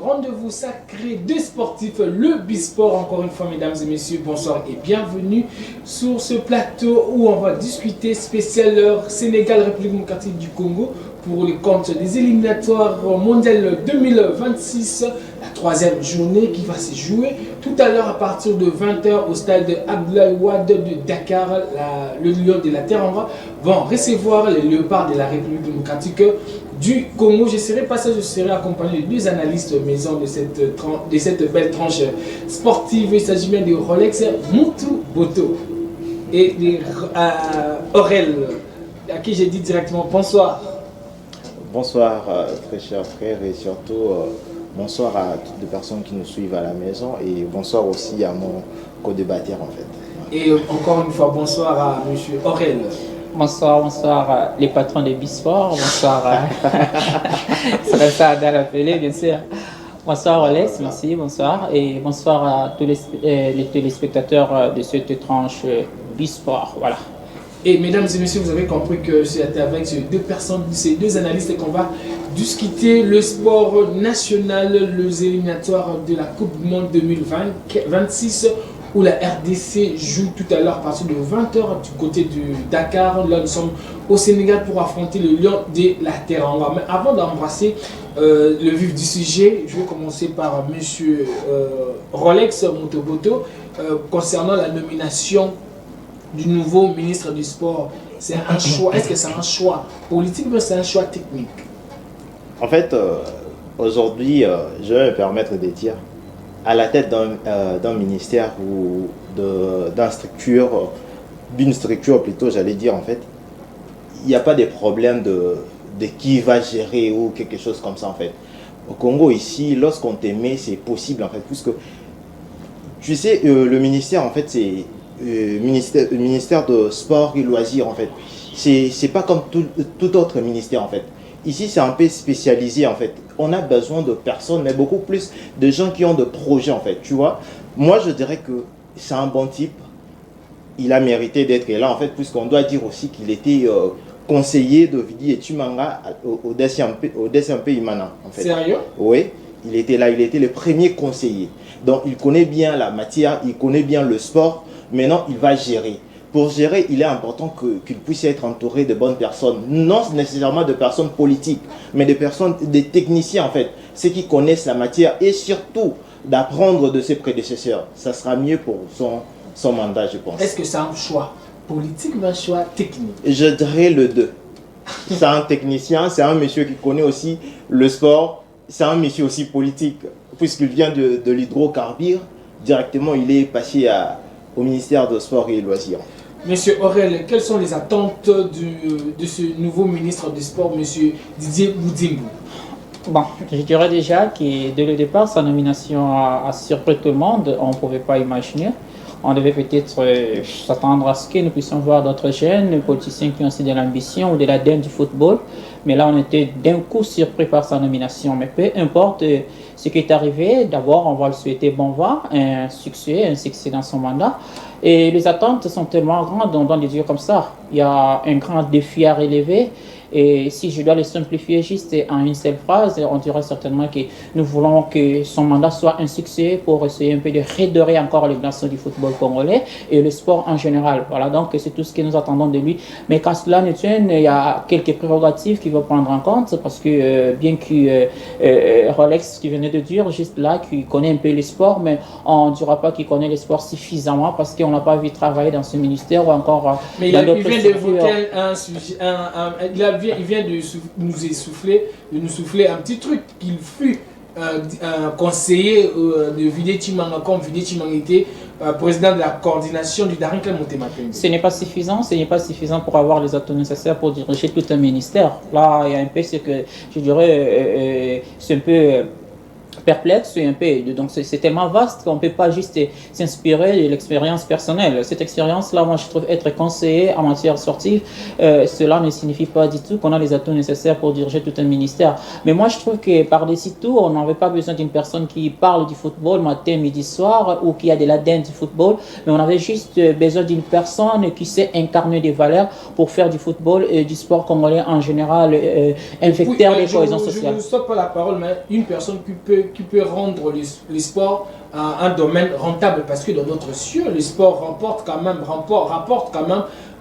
rendez-vous sacré des sportifs, le Bisport. Encore une fois, mesdames et messieurs, bonsoir et bienvenue sur ce plateau où on va discuter spécial Sénégal, République démocratique du Congo pour les comptes des éliminatoires mondiales 2026, la troisième journée qui va se jouer tout à l'heure à partir de 20h au stade Abdoulaye Wade de Dakar. Le Lion de la Teranga vont recevoir les Léopards de la République démocratique du Congo. Je serai accompagné de deux analystes maison de cette belle tranche sportive. Il s'agit bien de Rolex Moutou Boto et de Aurel, à qui j'ai dit directement bonsoir. Bonsoir très chers frères et surtout bonsoir à toutes les personnes qui nous suivent à la maison et bonsoir aussi à mon co-débatteur en fait. Et encore une fois bonsoir à monsieur Aurel. Bonsoir les patrons des Bisport, bonsoir c'est comme ça à l'appeler bien sûr. Bonsoir Alex, merci, bonsoir et bonsoir à tous les téléspectateurs de cette tranche Bisport, voilà. Et mesdames et messieurs, vous avez compris que c'est avec ces deux analystes qu'on va discuter le sport national, les éliminatoires de la Coupe du Monde 2026 où la RDC joue tout à l'heure à partir de 20h du côté de Dakar. Là, nous sommes au Sénégal pour affronter le Lion de la Teranga. Mais avant d'embrasser le vif du sujet, je vais commencer par monsieur Rolex Motoboto concernant la nomination du nouveau ministre du Sport. C'est un choix. Est-ce que c'est un choix politique ou c'est un choix technique? En fait, aujourd'hui, je vais me permettre de dire, à la tête d'un ministère ou d'une structure plutôt, j'allais dire en fait, il n'y a pas de problème de qui va gérer ou quelque chose comme ça en fait. Au Congo ici, lorsqu'on te met, c'est possible en fait, puisque tu sais, le ministère en fait c'est ministère de sport et loisirs en fait. C'est pas comme tout autre ministère en fait. Ici c'est un peu spécialisé en fait. On a besoin de personnes, mais beaucoup plus de gens qui ont de projets en fait, tu vois. Moi je dirais que c'est un bon type. Il a mérité d'être là en fait, puisqu'on doit dire aussi qu'il était conseiller de Vidi et Tumanga au DCMP Imana en fait. Sérieux? Oui, il était là, il était le premier conseiller. Donc il connaît bien la matière, il connaît bien le sport. Maintenant, il va gérer. Pour gérer, il est important qu'il puisse être entouré de bonnes personnes. Non nécessairement de personnes politiques, mais des techniciens en fait. Ceux qui connaissent la matière et surtout d'apprendre de ses prédécesseurs. Ça sera mieux pour son mandat, je pense. Est-ce que c'est un choix politique ou un choix technique? Je dirais le deux. C'est un technicien, c'est un monsieur qui connaît aussi le sport. C'est un monsieur aussi politique, puisqu'il vient de l'hydrocarbure. Directement, il est passé au ministère de Sport et Loisirs. Monsieur Aurel, quelles sont les attentes de ce nouveau ministre du Sport, monsieur Didier Boudimbo? Bon, je dirais déjà que dès le départ, sa nomination a surpris tout le monde, on ne pouvait pas imaginer. On devait peut-être s'attendre à ce que nous puissions voir d'autres jeunes politiciens qui ont aussi de l'ambition ou de l'ADN du football. Mais là, on était d'un coup surpris par sa nomination. Mais peu importe ce qui est arrivé, d'abord, on va le souhaiter bon vent, un succès dans son mandat. Et les attentes sont tellement grandes, on doit les dire comme ça. Il y a un grand défi à relever. Et si je dois le simplifier juste en une seule phrase, on dirait certainement que nous voulons que son mandat soit un succès pour essayer un peu de redorer encore les blason du football congolais et le sport en général. Voilà, donc c'est tout ce que nous attendons de lui. Mais quand cela ne tienne, il y a quelques prérogatives qu'il faut prendre en compte parce que bien que Rolex qui venait de dire juste là qu'il connaît un peu le sport, mais on ne dira pas qu'il connaît le sport suffisamment parce qu'on n'a pas vu travailler dans ce ministère ou encore mais dans d'autres structures. Il vient d'évoquer un sujet, il vient de nous souffler un petit truc qu'il fut un conseiller de Vidi Tumanga comme Vidi Tumanga était président de la coordination du Darinka Montematen. Ce n'est pas suffisant pour avoir les atouts nécessaires pour diriger tout un ministère. Là, il y a un peu ce que je dirais, c'est un peu perplexe et un peu, donc c'est tellement vaste qu'on ne peut pas juste s'inspirer de l'expérience personnelle. Cette expérience-là, moi je trouve être conseiller en matière sportive, cela ne signifie pas du tout qu'on a les atouts nécessaires pour diriger tout un ministère. Mais moi je trouve que par-dessus tout, on n'avait pas besoin d'une personne qui parle du football matin, midi, soir ou qui a de l'ADN du football, mais on avait juste besoin d'une personne qui sait incarner des valeurs pour faire du football et du sport congolais en général, un vecteur de cohésion sociale. Je ne stoppe pas la parole, mais une personne qui peut rendre le sport un domaine rentable, parce que dans notre cieux, le sport rapporte quand même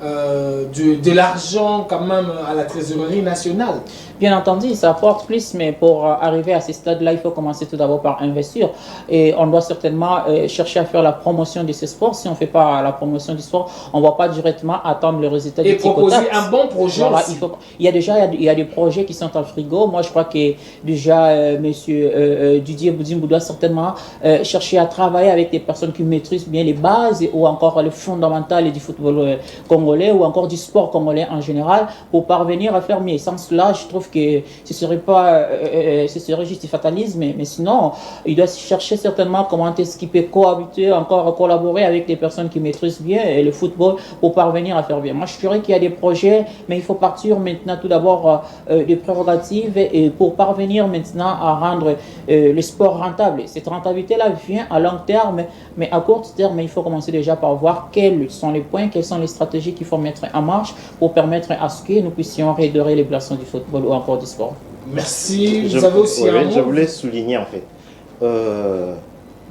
de l'argent quand même à la trésorerie nationale. Bien entendu, ça apporte plus, mais pour arriver à ce stade-là, il faut commencer tout d'abord par investir. Et on doit certainement chercher à faire la promotion de ce sport. Si on ne fait pas la promotion du sport, on ne va pas directement attendre le résultat du tic-tac. Et proposer un bon projet voilà, aussi. Il y a des projets qui sont en frigo. Moi, je crois que déjà, monsieur Didier Boudimbou doit certainement chercher à travailler avec des personnes qui maîtrisent bien les bases ou encore les fondamentales du football congolais ou encore du sport congolais en général pour parvenir à faire mieux. Sans cela, je trouve que ce serait juste du fatalisme, mais sinon, il doit chercher certainement comment est-ce qu'il peut cohabiter, encore collaborer avec des personnes qui maîtrisent bien le football pour parvenir à faire bien. Moi, je dirais qu'il y a des projets, mais il faut partir maintenant tout d'abord des prérogatives et pour parvenir maintenant à rendre le sport rentable. Cette rentabilité-là vient à long terme, mais à court terme, il faut commencer déjà par voir quels sont les points, quelles sont les stratégies qu'il faut mettre en marche pour permettre à ce que nous puissions redorer les blassons du football ou encore du sport. Merci. Vous avez aussi un mot. Je voulais souligner en fait,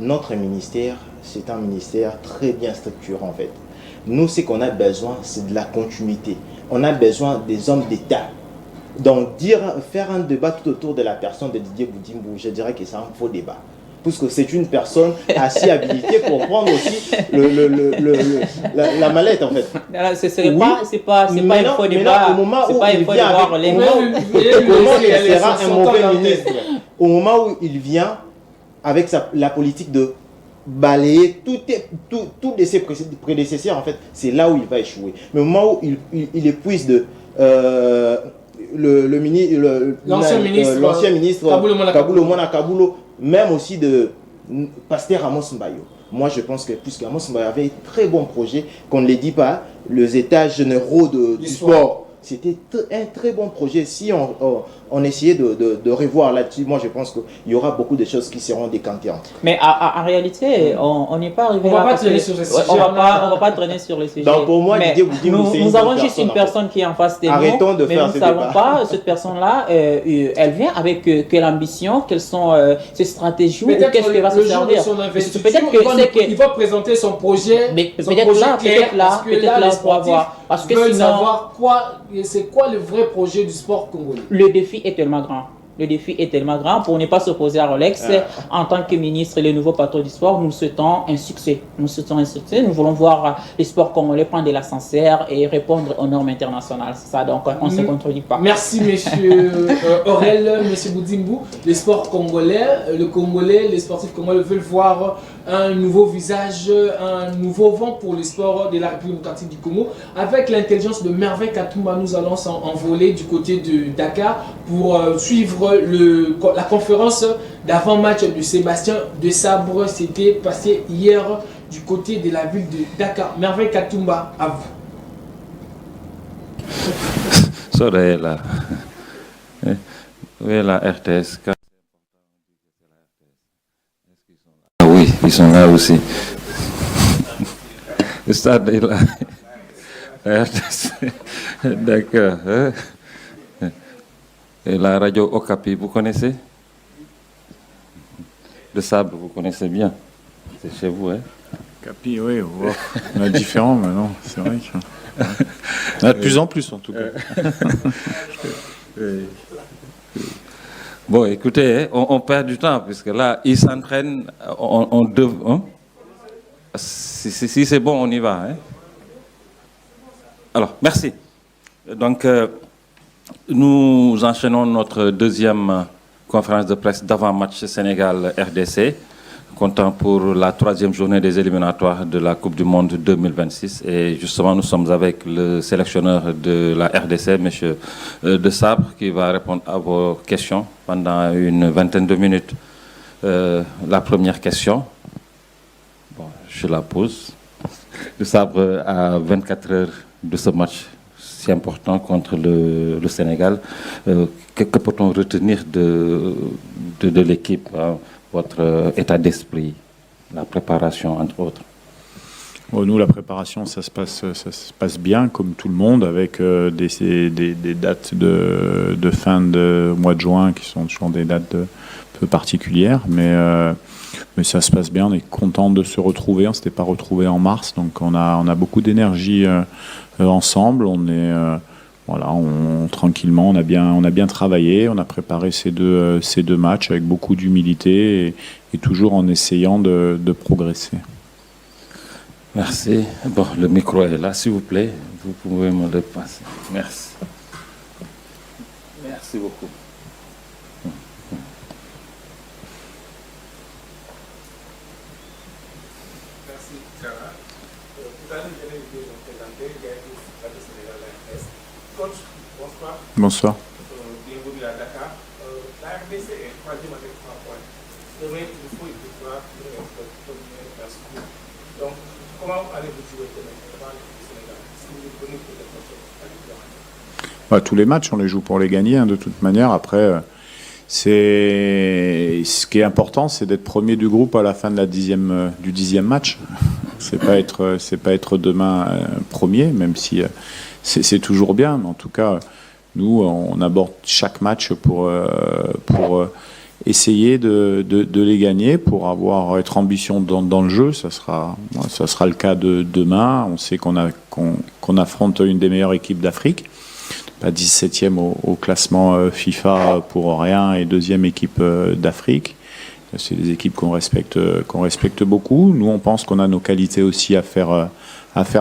notre ministère, c'est un ministère très bien structuré en fait. Nous, ce qu'on a besoin, c'est de la continuité. On a besoin des hommes d'État. Donc, faire un débat tout autour de la personne de Didier Boudimbou, je dirais que c'est un faux débat. Puisque c'est une personne assez habilitée pour prendre aussi la mallette en fait. C'est pas un faux débat. Au moment où il sera un mauvais ministre, au moment où il vient avec la politique de balayer tous ses prédécesseurs, en fait, c'est là où il va échouer. Mais au moment où il épuise l'ancien ministre Kabulo Mona Kabulo, même aussi de Pasteur Amos Mbayo. Moi, je pense que puisque Amos Mbayo avait un très bon projet, qu'on ne le dit pas, les états généraux du sport, c'était un très bon projet. Si on essayait de revoir là-dessus, moi, je pense qu'il y aura beaucoup de choses qui seront décantées. Mais en réalité, on n'est pas arrivé là. On ne va pas traîner sur le sujet. On va pas traîner sur le sujet. Donc, pour moi, nous avons juste une personne qui est en face de nous. Arrêtons de faire ce débat. Mais nous ne savons pas, cette personne-là, elle vient avec quelle ambition, quelles sont ses stratégies, ou qu'est-ce qu'elle va se servir. Peut-être qu'il va présenter son projet. Mais peut-être là, on pourra voir. Parce que sinon, savoir c'est quoi le vrai projet du sport congolais. Le défi est tellement grand. Le défi est tellement grand pour ne pas s'opposer à Rolex. En tant que ministre et le nouveau patron du sport, nous souhaitons un succès. Nous voulons voir les sports congolais prendre de l'ascenseur et répondre aux normes internationales. C'est ça, donc on ne se contredit pas. Merci, monsieur Aurel, monsieur Boudimbou. Les sports congolais, les sportifs congolais veulent voir un nouveau visage, un nouveau vent pour le sport de la République démocratique du Congo. Avec l'intelligence de Merveille Katumba, nous allons s'envoler du côté de Dakar pour suivre la conférence d'avant-match de Sébastien de Sabre. C'était passé hier du côté de la ville de Dakar. Merveille Katumba, à vous. Sorry, là. Oui, la RTS. Ah oui, ils sont là aussi. Le stade est là. RTS. D'accord. Et la radio Okapi, vous connaissez? Le Sabre, vous connaissez bien. C'est chez vous, hein? Okapi, oui, on a différents maintenant, c'est vrai. On a de plus en plus, en tout cas. Bon, écoutez, on perd du temps, puisque là, ils s'entraînent, si c'est bon, on y va. Hein? Alors, merci. Donc, nous enchaînons notre deuxième conférence de presse d'avant-match Sénégal-RDC, comptant pour la troisième journée des éliminatoires de la Coupe du Monde 2026. Et justement, nous sommes avec le sélectionneur de la RDC, M. De Sabre, qui va répondre à vos questions pendant une vingtaine de minutes. La première question, bon, je la pose. De Sabre, à 24 heures de ce match si important contre le Sénégal, que peut-on retenir de l'équipe, hein, votre état d'esprit, la préparation, entre autres? Nous, la préparation, ça se passe bien, comme tout le monde, avec des dates de fin de mois de juin qui sont toujours des dates un peu particulières, mais ça se passe bien. On est content de se retrouver. On s'était pas retrouvé en mars, donc on a beaucoup d'énergie ensemble. On est tranquillement, on a bien travaillé. On a préparé ces deux matchs avec beaucoup d'humilité et toujours en essayant de progresser. Merci. Bon, le micro est là, s'il vous plaît. Vous pouvez me le passer. Merci. Merci beaucoup. Merci, Cara. Tout à l'heure, je viens de vous présenter Gaël du Sénégal RDC. Coach, bonsoir. Bonsoir. Bienvenue à Dakar. La RDC est troisième avec 3 points. Demain, il faut une victoire pour être premier dans ce groupe. Donc, comment allez-vous jouer demain devant le Sénégal? Si vous venez pour les prochaines victoires? Tous les matchs, on les joue pour les gagner, de toute manière. Après, ce qui est important, c'est d'être premier du groupe à la fin de du 10e match. C'est pas être demain premier, même si c'est toujours bien. Mais en tout cas, nous, on aborde chaque match pour essayer de les gagner, pour être ambition dans le jeu. Ça sera le cas de demain. On sait qu'on affronte une des meilleures équipes d'Afrique. Pas 17e au classement FIFA pour rien et deuxième équipe d'Afrique. C'est des équipes qu'on respecte beaucoup. Nous, on pense qu'on a nos qualités aussi à faire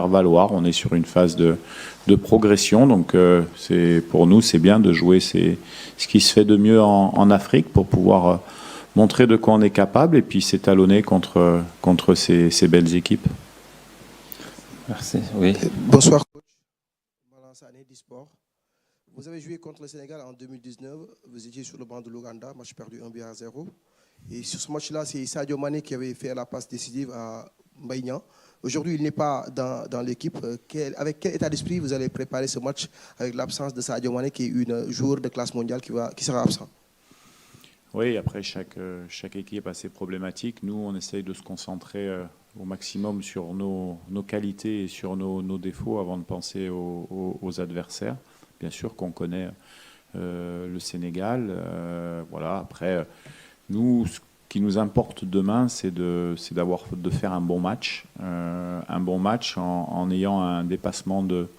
valoir. On est sur une phase de progression, donc pour nous, c'est bien de jouer ce qui se fait de mieux en Afrique pour pouvoir montrer de quoi on est capable et puis s'étalonner contre ces belles équipes. Merci. Oui. Bonsoir, coach. Malansane du sport. Vous avez joué contre le Sénégal en 2019. Vous étiez sur le banc de l'Ouganda, match perdu 1-0. Et sur ce match-là, c'est Sadio Mané qui avait fait la passe décisive à Mbaïnian. Aujourd'hui, il n'est pas dans l'équipe. Avec quel état d'esprit vous allez préparer ce match avec l'absence de Sadio Mané, qui est une joueur de classe mondiale qui sera absent? Oui, après, chaque équipe a ses problématiques. Nous, on essaye de se concentrer au maximum sur nos qualités et sur nos défauts avant de penser aux adversaires. Bien sûr qu'on connaît le Sénégal. Voilà. Après, nous, ce qui nous importe demain, c'est de faire un bon match. Un bon match en ayant un dépassement de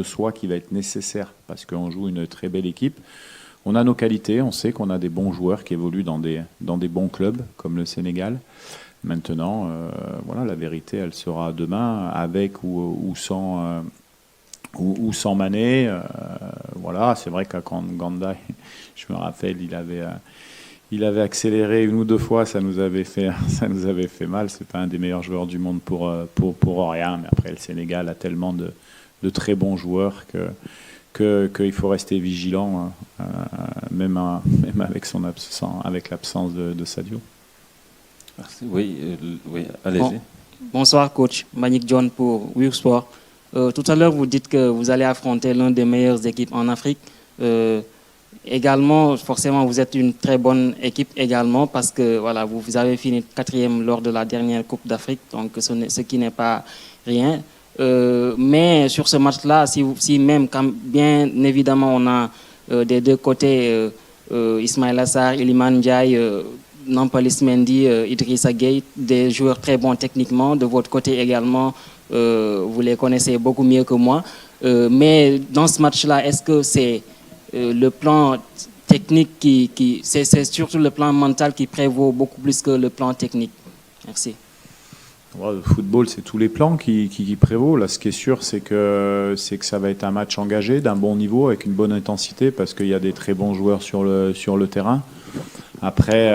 soi qui va être nécessaire parce qu'on joue une très belle équipe. On a nos qualités, on sait qu'on a des bons joueurs qui évoluent dans des bons clubs comme le Sénégal. Maintenant, voilà, la vérité, elle sera demain, avec ou sans Mané. Voilà, c'est vrai qu'à Ganda, je me rappelle, il avait accéléré une ou deux fois, ça nous avait fait mal. C'est pas un des meilleurs joueurs du monde pour rien, mais après le Sénégal a tellement de très bons joueurs qu'il faut rester vigilant, même avec avec l'absence de Sadio. Merci. Oui, allez-y. Bonsoir coach, Manik John pour Wii Sport. Tout à l'heure, vous dites que vous allez affronter l'une des meilleures équipes en Afrique. Également, forcément, vous êtes une très bonne équipe également parce que voilà, vous avez fini 4e lors de la dernière Coupe d'Afrique, donc ce qui n'est pas rien. Mais sur ce match-là, si même, bien évidemment, on a des deux côtés Ismaïla Sarr, Iliman Ndiaye, Nampalys Mendy, Idrissa Gueye, des joueurs très bons techniquement. De votre côté également, vous les connaissez beaucoup mieux que moi. Mais dans ce match-là, est-ce que c'est le plan technique c'est surtout le plan mental qui prévaut beaucoup plus que le plan technique? Merci. Le football, c'est tous les plans qui prévaut. Là, ce qui est sûr, c'est que ça va être un match engagé, d'un bon niveau, avec une bonne intensité, parce qu'il y a des très bons joueurs sur le terrain. Après,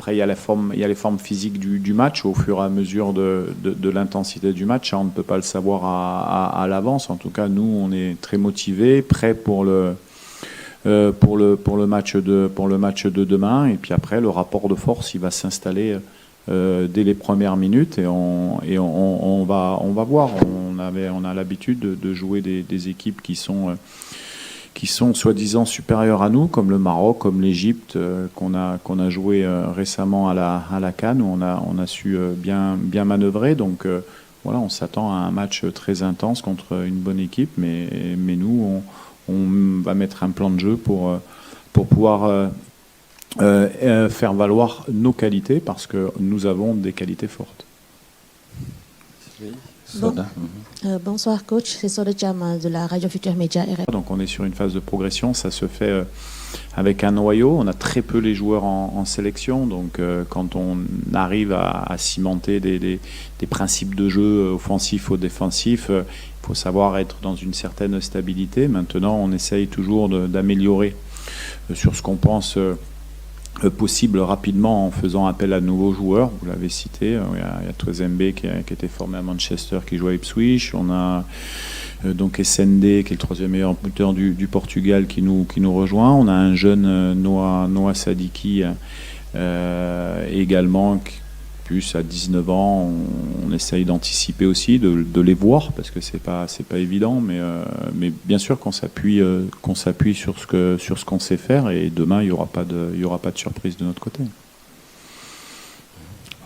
il y a les formes physiques du match au fur et à mesure de l'intensité du match. Ça, on ne peut pas le savoir à l'avance. En tout cas, nous, on est très motivés, prêts pour le match de demain. Et puis après, le rapport de force, il va s'installer dès les premières minutes et on va voir. On a l'habitude de jouer des équipes qui qui sont soi-disant supérieurs à nous, comme le Maroc, comme l'Égypte, qu'on a joué récemment à la CAN, où on a su bien manœuvrer. Donc voilà, on s'attend à un match très intense contre une bonne équipe, mais nous, on va mettre un plan de jeu pour pouvoir faire valoir nos qualités, parce que nous avons des qualités fortes. Bonsoir coach, c'est Soda Cham de la Radio Futur Média RFI. Donc on est sur une phase de progression, ça se fait avec un noyau, on a très peu les joueurs en sélection, donc quand on arrive à cimenter des principes de jeu offensifs ou défensifs, il faut savoir être dans une certaine stabilité. Maintenant on essaye toujours d'améliorer sur ce qu'on pense possible rapidement en faisant appel à de nouveaux joueurs. Vous l'avez cité, il y a Twezembe qui était formé à Manchester, qui joue à Ipswich. On a donc SND qui est le troisième meilleur buteur du Portugal qui nous rejoint. On a un jeune Noah Sadiki également, plus à 19 ans. On essaye d'anticiper aussi, de les voir, parce que c'est pas évident, mais bien sûr qu'on s'appuie sur ce qu'on sait faire, et demain il y aura pas de surprise de notre côté.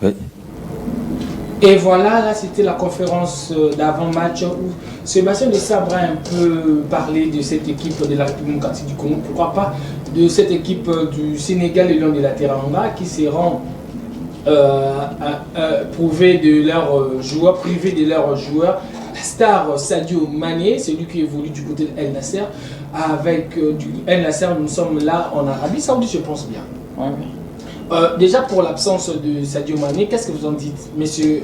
Oui. Et voilà, là c'était la conférence d'avant-match où Sébastien Desabre a un peu parlé de cette équipe de la République démocratique du Congo, pourquoi pas de cette équipe du Sénégal et Lions de la Teranga qui seront privés de leurs joueurs. La star Sadio Mané, celui qui évolue du côté de El Nasser. Avec El Nasser, nous sommes là en Arabie Saoudite, je pense bien. Ouais. Déjà pour l'absence de Sadio Mané, qu'est-ce que vous en dites, monsieur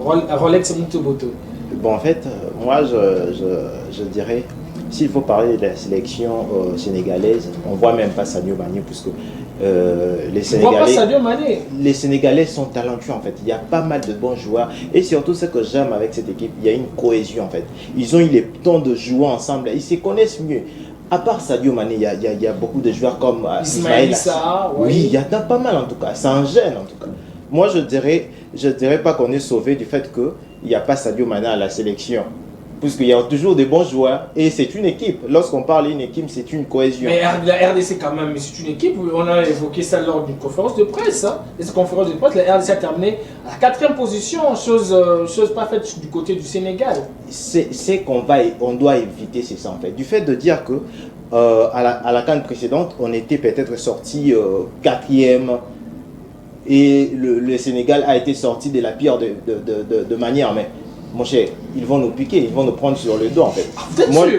Rolex Mutoboto? Bon, en fait, moi je dirais, s'il faut parler de la sélection sénégalaise, on ne voit même pas Sadio Mané, puisque les Sénégalais sont talentueux en fait. Il y a pas mal de bons joueurs, et surtout ce que j'aime avec cette équipe, il y a une cohésion en fait. Ils ont eu le temps de jouer ensemble, ils se connaissent mieux. À part Sadio Mané, il y a beaucoup de joueurs comme Ismaël Issa. Oui, il y en a pas mal en tout cas. Ça en gêne en tout cas. Moi je dirais pas qu'on est sauvé du fait qu'il n'y a pas Sadio Mané à la sélection. Puisqu'il y a toujours des bons joueurs et c'est une équipe. Lorsqu'on parle d'une équipe, c'est une cohésion. Mais la RDC quand même, c'est une équipe. On a évoqué ça lors d'une conférence de presse. Hein. Cette conférence de presse, la RDC a terminé à la 4e position, chose pas faite du côté du Sénégal. C'est qu'on doit éviter, c'est ça en fait. Du fait de dire que à la CAN précédente, on était peut-être sorti 4e et le Sénégal a été sorti de la pire de manière. Mais mon cher, ils vont nous piquer, ils vont nous prendre sur le dos en fait.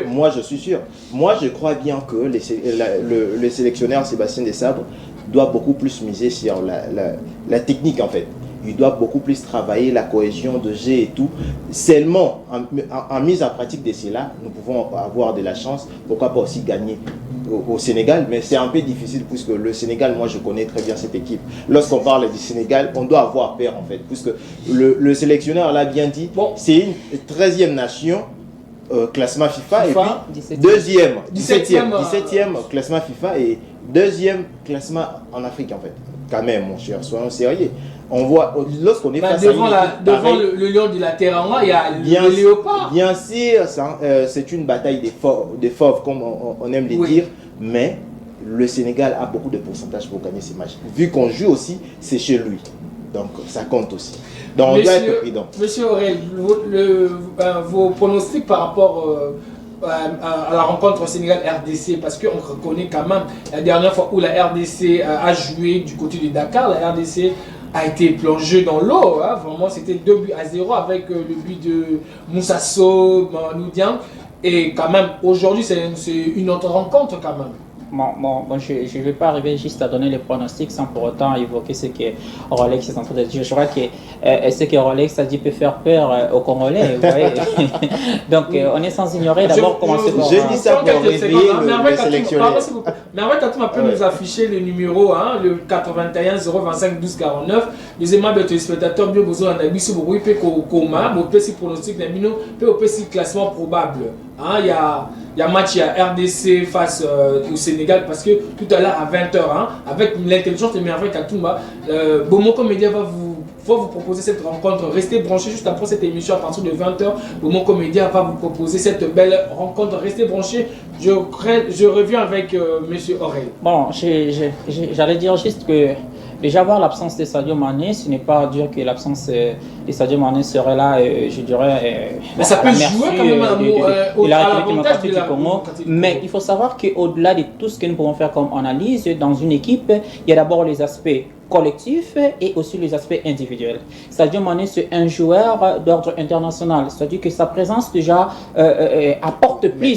Moi je suis sûr. Moi je crois bien que le sélectionneur Sébastien Desabre doit beaucoup plus miser sur la technique en fait. Il doit beaucoup plus travailler la cohésion de jeu et tout. Seulement en mise en pratique de cela, nous pouvons avoir de la chance, pourquoi pas aussi gagner au Sénégal, mais c'est un peu difficile puisque le Sénégal, moi je connais très bien cette équipe. Lorsqu'on parle du Sénégal, on doit avoir peur en fait, puisque le sélectionneur l'a bien dit, bon, c'est une 13e nation, classement FIFA, et puis 17e classement FIFA et 2e classement en Afrique en fait. Quand même mon cher, soyons sérieux. On voit, lorsqu'on est face devant le lion de la Teranga, il y a le léopard. Bien sûr, c'est une bataille des fauves, comme on aime les dire, mais le Sénégal a beaucoup de pourcentage pour gagner ces matchs. Vu qu'on joue aussi, c'est chez lui. Donc ça compte aussi. Donc on doit être prudent. Monsieur Aurel, vos pronostics par rapport à la rencontre Sénégal-RDC, parce qu'on reconnaît quand même la dernière fois où la RDC a joué du côté de Dakar, la RDC a été plongée dans l'eau, hein. Vraiment c'était 2-0 avec le but de Moussasso, Manoudian, et quand même aujourd'hui c'est une autre rencontre quand même. Bon, je ne vais pas arriver juste à donner les pronostics sans pour autant évoquer ce que Rolex est en train de dire. Je crois que ce que Rolex a dit peut faire peur aux Congolais. Vous voyez. Donc on est sans ignorer d'abord comment c'est. J'ai dit ça pour réveiller le sélectionneur. Mais en fait, quand on peut nous afficher le numéro, hein, le 81 025 12 49, les aimables téléspectateurs, bien besoin d'un avis sur le coma, mon petit pronostic, un petit classement probable. Il y a match, il y a RDC face au Sénégal, parce que tout à l'heure à 20h, hein, avec l'intelligence et merveille Katoumba, Bomoko Media va vous va vous proposer cette rencontre. Restez branchés juste après cette émission à partir de 20h. Mon comédien va vous proposer cette belle rencontre. Restez branchés. Je reviens avec Monsieur Aurel. Bon, j'allais dire juste que déjà voir l'absence de Sadio Mané, ce n'est pas dire que l'absence de Sadio Mané serait là, je dirais, mais ça peut jouer quand même à l'avantage du Congo. Mais il faut savoir qu'au-delà de tout ce que nous pouvons faire comme analyse, dans une équipe, il y a d'abord les aspects collectif et aussi les aspects individuels. Sadio Mané, c'est un joueur d'ordre international, c'est-à-dire que sa présence déjà apporte plus,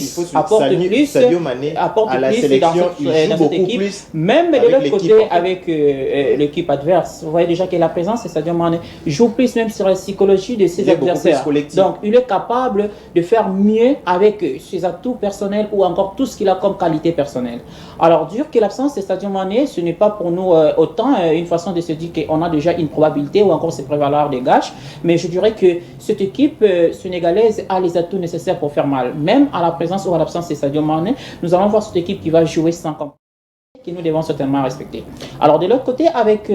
Sadio Mané à la sélection, il joue beaucoup plus, même de l'autre côté avec l'équipe adverse. Vous voyez déjà que la présence de Sadio Mané joue plus même sur la psychologie de ses adversaires. Donc il est capable de faire mieux avec ses atouts personnels ou encore tout ce qu'il a comme qualité personnelle. Alors dire que l'absence de Sadio Mané, ce n'est pas pour nous autant une façon de se dire qu'on a déjà une probabilité ou encore se prévaloir des gâches, mais je dirais que cette équipe sénégalaise a les atouts nécessaires pour faire mal. Même à la présence ou à l'absence de Sadio Mané, nous allons voir cette équipe qui va jouer sans compte, que nous devons certainement respecter. Alors de l'autre côté, avec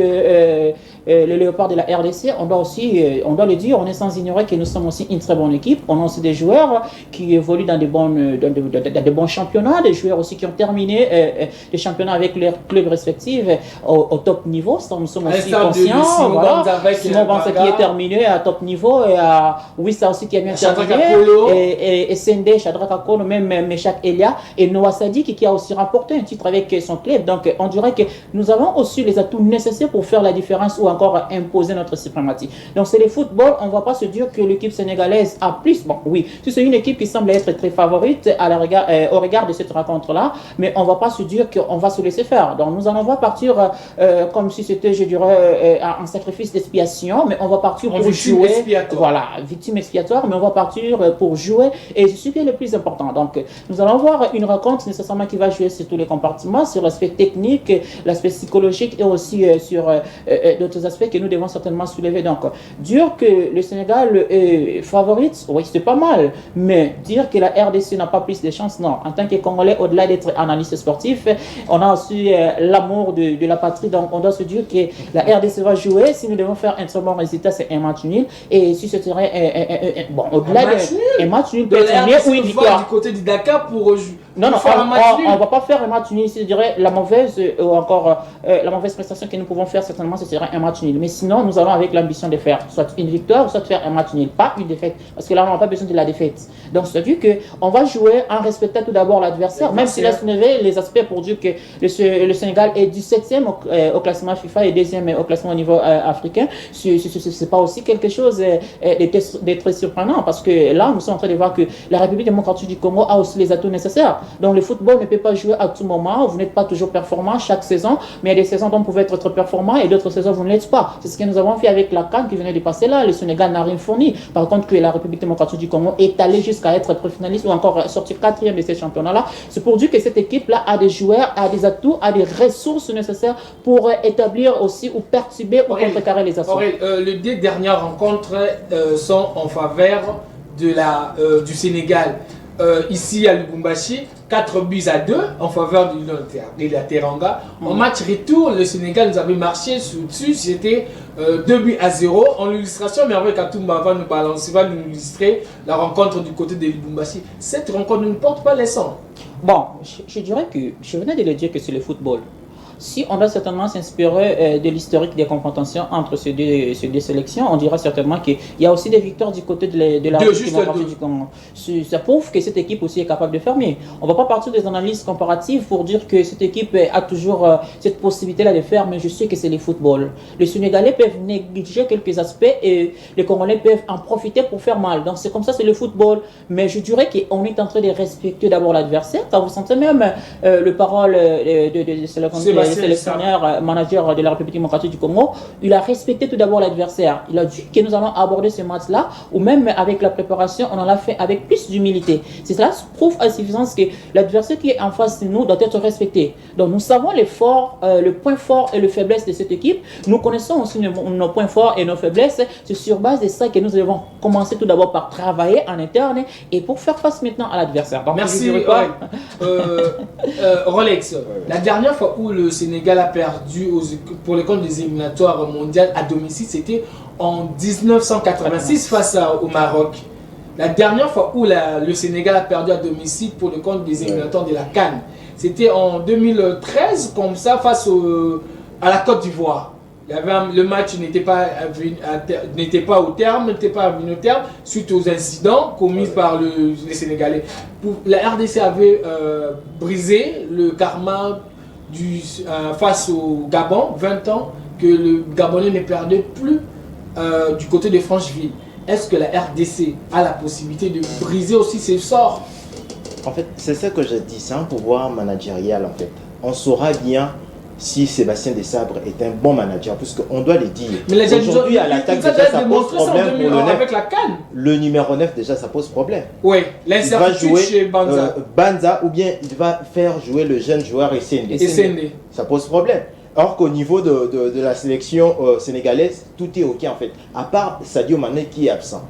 le Léopard de la RDC, on doit le dire, on est sans ignorer que nous sommes aussi une très bonne équipe. On a aussi des joueurs qui évoluent dans de bons championnats, des joueurs aussi qui ont terminé les championnats avec leurs clubs respectifs au top niveau. Nous sommes aussi conscients. Voilà. Simon Banza qui est terminé à top niveau, et à Wissa aussi qui a bien terminé, et Sende, Shadrack Akolo, même Meshak Elia, et Noah Sadik qui a aussi remporté un titre avec son club. Donc on dirait que nous avons aussi les atouts nécessaires pour faire la différence ou encore imposer notre suprématie. Donc c'est le football, on ne va pas se dire que l'équipe sénégalaise a plus. Bon oui, c'est une équipe qui semble être très favorite au regard de cette rencontre-là, mais on ne va pas se dire qu'on va se laisser faire. Donc nous allons pas partir comme si c'était, je dirais, un sacrifice d'expiation, mais on va partir pour jouer. Voilà, victime expiatoire, mais on va partir pour jouer, et c'est ce qui est le plus important. Donc nous allons voir une rencontre nécessairement qui va jouer sur tous les compartiments, sur l'aspect technique, l'aspect psychologique et aussi sur d'autres aspects que nous devons certainement soulever. Donc, dire que le Sénégal est favorite, oui, c'est pas mal, mais dire que la RDC n'a pas plus de chance, non. En tant que Congolais, au-delà d'être analyste sportif, on a aussi l'amour de la patrie, donc on doit se dire que la RDC va jouer. Si nous devons faire un très bon résultat, c'est un match nul, et si ce serait bon, au-delà un match nul peut être mieux ou une victoire. Du côté du Dakar pour non, on ne va pas faire un match nul. Je dirais la mauvaise ou encore la mauvaise prestation que nous pouvons faire, certainement, ce serait un match nul. Mais sinon, nous allons avec l'ambition de faire soit une victoire, soit faire un match nul, pas une défaite. Parce que là, on n'a pas besoin de la défaite. Donc, c'est-à-dire qu'on va jouer en respectant tout d'abord l'adversaire, même s'il a soulevé les aspects pour dire que le Sénégal est 17e au classement FIFA et 2e au classement au niveau africain. Ce n'est pas aussi quelque chose de très surprenant, parce que là, nous sommes en train de voir que la République démocratique du Congo a aussi les atouts nécessaires. Donc le football ne peut pas jouer à tout moment, vous n'êtes pas toujours performant chaque saison, mais il y a des saisons dont vous pouvez être très performant et d'autres saisons vous ne l'êtes pas. C'est ce que nous avons fait avec la CAN qui venait de passer là. Le Sénégal n'a rien fourni. Par contre, que la République démocratique du Congo est allée jusqu'à être préfinaliste ou encore sortir 4e de ces championnats-là, c'est pour dire que cette équipe-là a des joueurs, a des atouts, a des ressources nécessaires pour établir aussi ou perturber ou contrecarrer les assauts. Les deux dernières rencontres sont en faveur du Sénégal. Ici à Lubumbashi, 4-2 en faveur de la Teranga. En match retour, le Sénégal nous avait marché dessus, c'était 2-0. En illustration, mais avec Katoumba va nous illustrer la rencontre du côté de Lubumbashi. Cette rencontre ne porte pas les sons. Bon, je dirais que, je venais de le dire que c'est le football. Si on doit certainement s'inspirer de l'historique des confrontations entre ces deux sélections, on dira certainement qu'il y a aussi des victoires du côté de la République démocratique du Congo. Ça prouve que cette équipe aussi est capable de faire mieux. On ne va pas partir des analyses comparatives pour dire que cette équipe a toujours cette possibilité-là de faire, mais je sais que c'est le football. Les Sénégalais peuvent négliger quelques aspects et les Congolais peuvent en profiter pour faire mal. Donc c'est comme ça, c'est le football. Mais je dirais qu'on est en train de respecter d'abord l'adversaire. Quand vous sentez même le parole de le sélectionneur manager de la République démocratique du Congo, il a respecté tout d'abord l'adversaire. Il a dit que nous allons aborder ce match-là, ou même avec la préparation, on en a fait avec plus d'humilité. C'est cela prouve à suffisance que l'adversaire qui est en face de nous doit être respecté. Donc nous savons les forts, le point fort et le faiblesse de cette équipe. Nous connaissons aussi nos points forts et nos faiblesses. C'est sur base de ça que nous devons commencer tout d'abord par travailler en interne et pour faire face maintenant à l'adversaire. Merci. Rolex. La dernière fois où le Sénégal a perdu pour le compte des éliminatoires mondiales à domicile, c'était en 1986 face au Maroc. La dernière fois où le Sénégal a perdu à domicile pour le compte des éliminatoires de la CAN, c'était en 2013, comme ça, face à la Côte d'Ivoire. Le match n'était pas au terme, n'était pas venu au terme suite aux incidents commis par les Sénégalais. La RDC avait brisé le karma face au Gabon, 20 ans que le Gabonais ne perdait plus du côté de Francheville. Est-ce que la RDC a la possibilité de briser aussi ses sorts? En fait, c'est ça que je dis, c'est un pouvoir managérial en fait. On saura bien si Sébastien Desabre est un bon manager, puisqu'on doit le dire. Mais aujourd'hui, à l'attaque, déjà, ça pose problème pour le 9. Avec la CAN. Le numéro 9, déjà, ça pose problème. Oui, l'incertitude chez Banza. Banza, ou bien il va faire jouer le jeune joueur Essende. Ça pose problème. Or qu'au niveau de la sélection sénégalaise, tout est OK en fait. À part Sadio Mané qui est absent.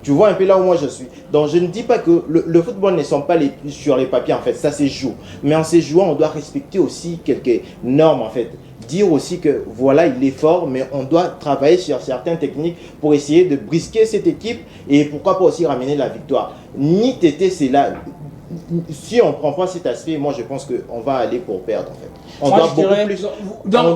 Tu vois un peu là où moi je suis. Donc je ne dis pas que le football ne sont pas sur les papiers en fait, ça se joue. Mais en se jouant, on doit respecter aussi quelques normes en fait. Dire aussi que voilà, il est fort, mais on doit travailler sur certaines techniques pour essayer de brisquer cette équipe et pourquoi pas aussi ramener la victoire. Ni Tété, c'est là. Si on ne prend pas cet aspect, moi je pense qu'on va aller pour perdre en fait. On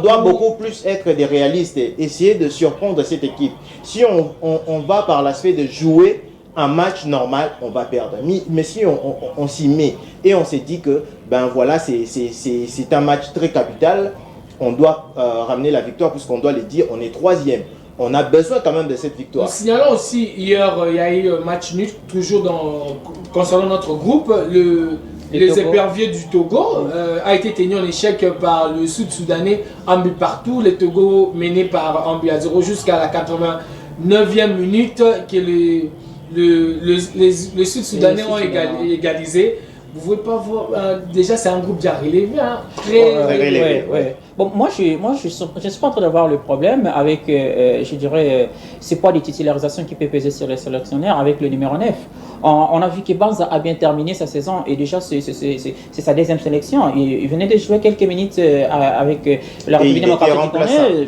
doit beaucoup plus être des réalistes et essayer de surprendre cette équipe. Si on va par l'aspect de jouer un match normal, on va perdre. Mais si on s'y met et on se dit que ben voilà, c'est un match très capital, on doit ramener la victoire puisqu'on doit le dire, on est 3e. On a besoin quand même de cette victoire. En signalant aussi, hier, il y a eu un match nul, toujours concernant notre groupe. Les éperviers du Togo a été tenu en échec par le Sud-Soudanais, un but partout. Le Togo mené par un but à 0 jusqu'à la 89e minute que les Sud-Soudanais ont égalisé. Vous ne pouvez pas voir, déjà c'est un groupe déjà relevé, hein, très relevé. Bon, moi je suis pas en train d'avoir le problème avec, je dirais, c'est pas des titularisations qui peuvent peser sur les sélectionnaires avec le numéro 9. On a vu que Banza a bien terminé sa saison et déjà c'est sa deuxième sélection. Il venait de jouer quelques minutes avec la République démocratique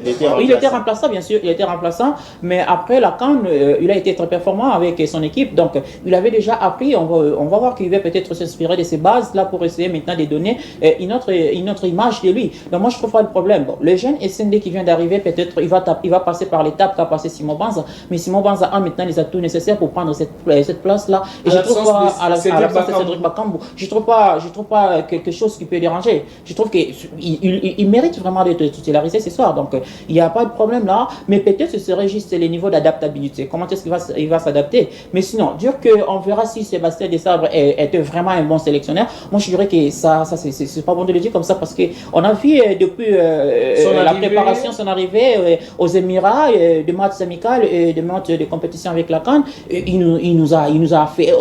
du Congo. Il était remplaçant, bien sûr, il était remplaçant, mais après la CAN, il a été très performant avec son équipe. Donc il avait déjà appris, on va voir qu'il va peut-être s'inspirer de ces bases là pour essayer maintenant de donner une autre image de lui. Donc moi je trouve pas le problème. Bon, le jeune SND qui vient d'arriver, peut-être il va passer par l'étape qu'a passé Simon Banza, mais Simon Banza a maintenant les atouts nécessaires pour prendre cette place là. Et je trouve pas à l'absence de Cédric Bakambu, je trouve pas quelque chose qui peut déranger. Je trouve qu'il mérite vraiment d'être titularisé ce soir. Donc il n'y a pas de problème là, mais peut-être ce serait juste les niveaux d'adaptabilité. Comment est-ce qu'il va s'adapter? Mais sinon, dire qu'on verra si Sébastien Desabre est vraiment un bon sélectionneur, moi je dirais que ça c'est pas bon de le dire comme ça parce qu'on a vu depuis la préparation, son arrivée aux Émirats, de matchs amicaux et de matchs de compétition avec la CAN, il nous a fait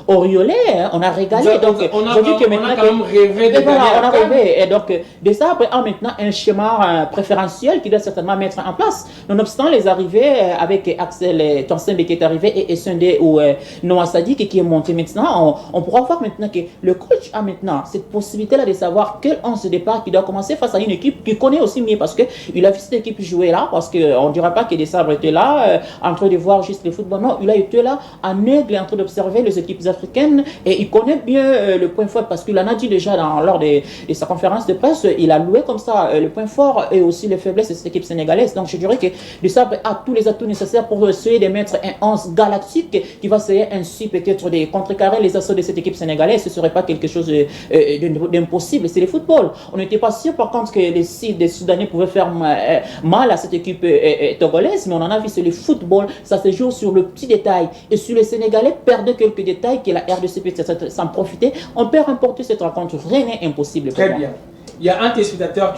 auréoler, hein, on a régalé. On a quand même rêvé de gagner. On a rêvé. Et donc, Desabre a maintenant un schéma préférentiel qu'il doit certainement mettre en place. Nonobstant les arrivées avec Axel Tonsembe qui est arrivé et Sunday ou Noah Sadik qui est monté maintenant, on pourra voir maintenant que le coach a maintenant cette possibilité-là de savoir quel 11 de départ qui doit commencer face à une équipe qu'il connaît aussi mieux parce qu'il a vu cette équipe jouer là, parce qu'on ne dira pas que Desabre était là en train de voir juste le football. Non, il a été là en aigle en train d'observer les équipes africaines et il connaît bien le point fort parce qu'il en a dit déjà lors de sa conférence de presse, il a loué comme ça le point fort et aussi les faiblesses de cette équipe sénégalaise. Donc je dirais que Desabre a tous les atouts nécessaires pour essayer de mettre un 11 galactique qui va essayer ainsi peut-être de contrecarrer les assauts de cette équipe sénégalaise. Ce ne serait pas quelque chose d'impossible, c'est le football. On n'était pas sûr par contre que les Soudanais pouvaient faire mal à cette équipe togolaise, mais on en a vu, c'est le football, ça se joue sur le petit détail. Et sur les Sénégalais, perdre quelques détails que la RDC peut s'en profiter, on peut remporter cette rencontre. Rien n'est impossible. Très bien. Il y a un téléspectateur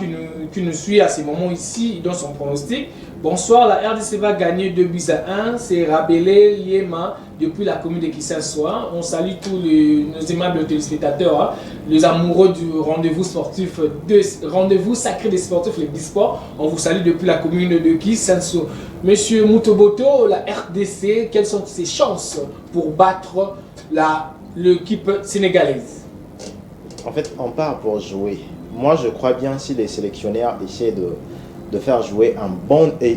qui nous suit à ce moment ici, il donne son pronostic. Bonsoir, la RDC va gagner 2-1. C'est Rabelais Liema depuis la commune de Kissasoa. On salue tous nos aimables téléspectateurs, hein, les amoureux du rendez-vous sportif, rendez-vous sacré des sportifs, les Bisports. On vous salue depuis la commune de Kissasoa. Monsieur Mutoboto, la RDC, quelles sont ses chances pour battre l'équipe sénégalaise? En fait, on part pour jouer. moi je crois bien si les sélectionneurs essaient de faire jouer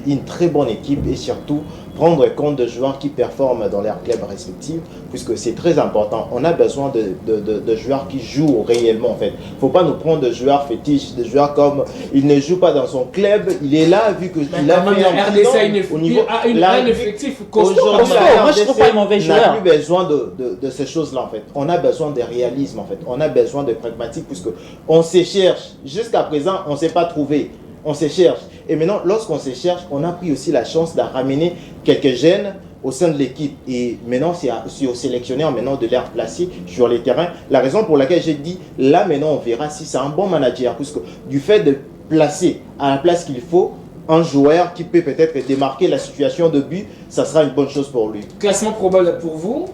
une très bonne équipe et surtout prendre compte de joueurs qui performent dans leurs clubs respectifs, puisque c'est très important. On a besoin de joueurs qui jouent réellement en fait. Il ne faut pas nous prendre de joueurs fétiches, de joueurs comme il ne joue pas dans son club, il est là vu qu'il a fait un RDC au niveau un effectif costaud. Aujourd'hui, Moi, je trouve pas un mauvais on n'a joueur. plus besoin de ces choses-là en fait. On a besoin de réalisme en fait. On a besoin de pragmatique puisque on se cherche. Jusqu'à présent, on ne s'est pas trouvé. On se cherche. Et maintenant, lorsqu'on se cherche, on a pris aussi la chance de ramener quelques jeunes au sein de l'équipe. Et maintenant, c'est aux sélectionneurs maintenant de les replacer sur les terrains. La raison pour laquelle j'ai dit, là maintenant, on verra si c'est un bon manager. Puisque du fait de placer à la place qu'il faut un joueur qui peut peut-être démarquer la situation de but, ça sera une bonne chose pour lui. Classement probable pour vous?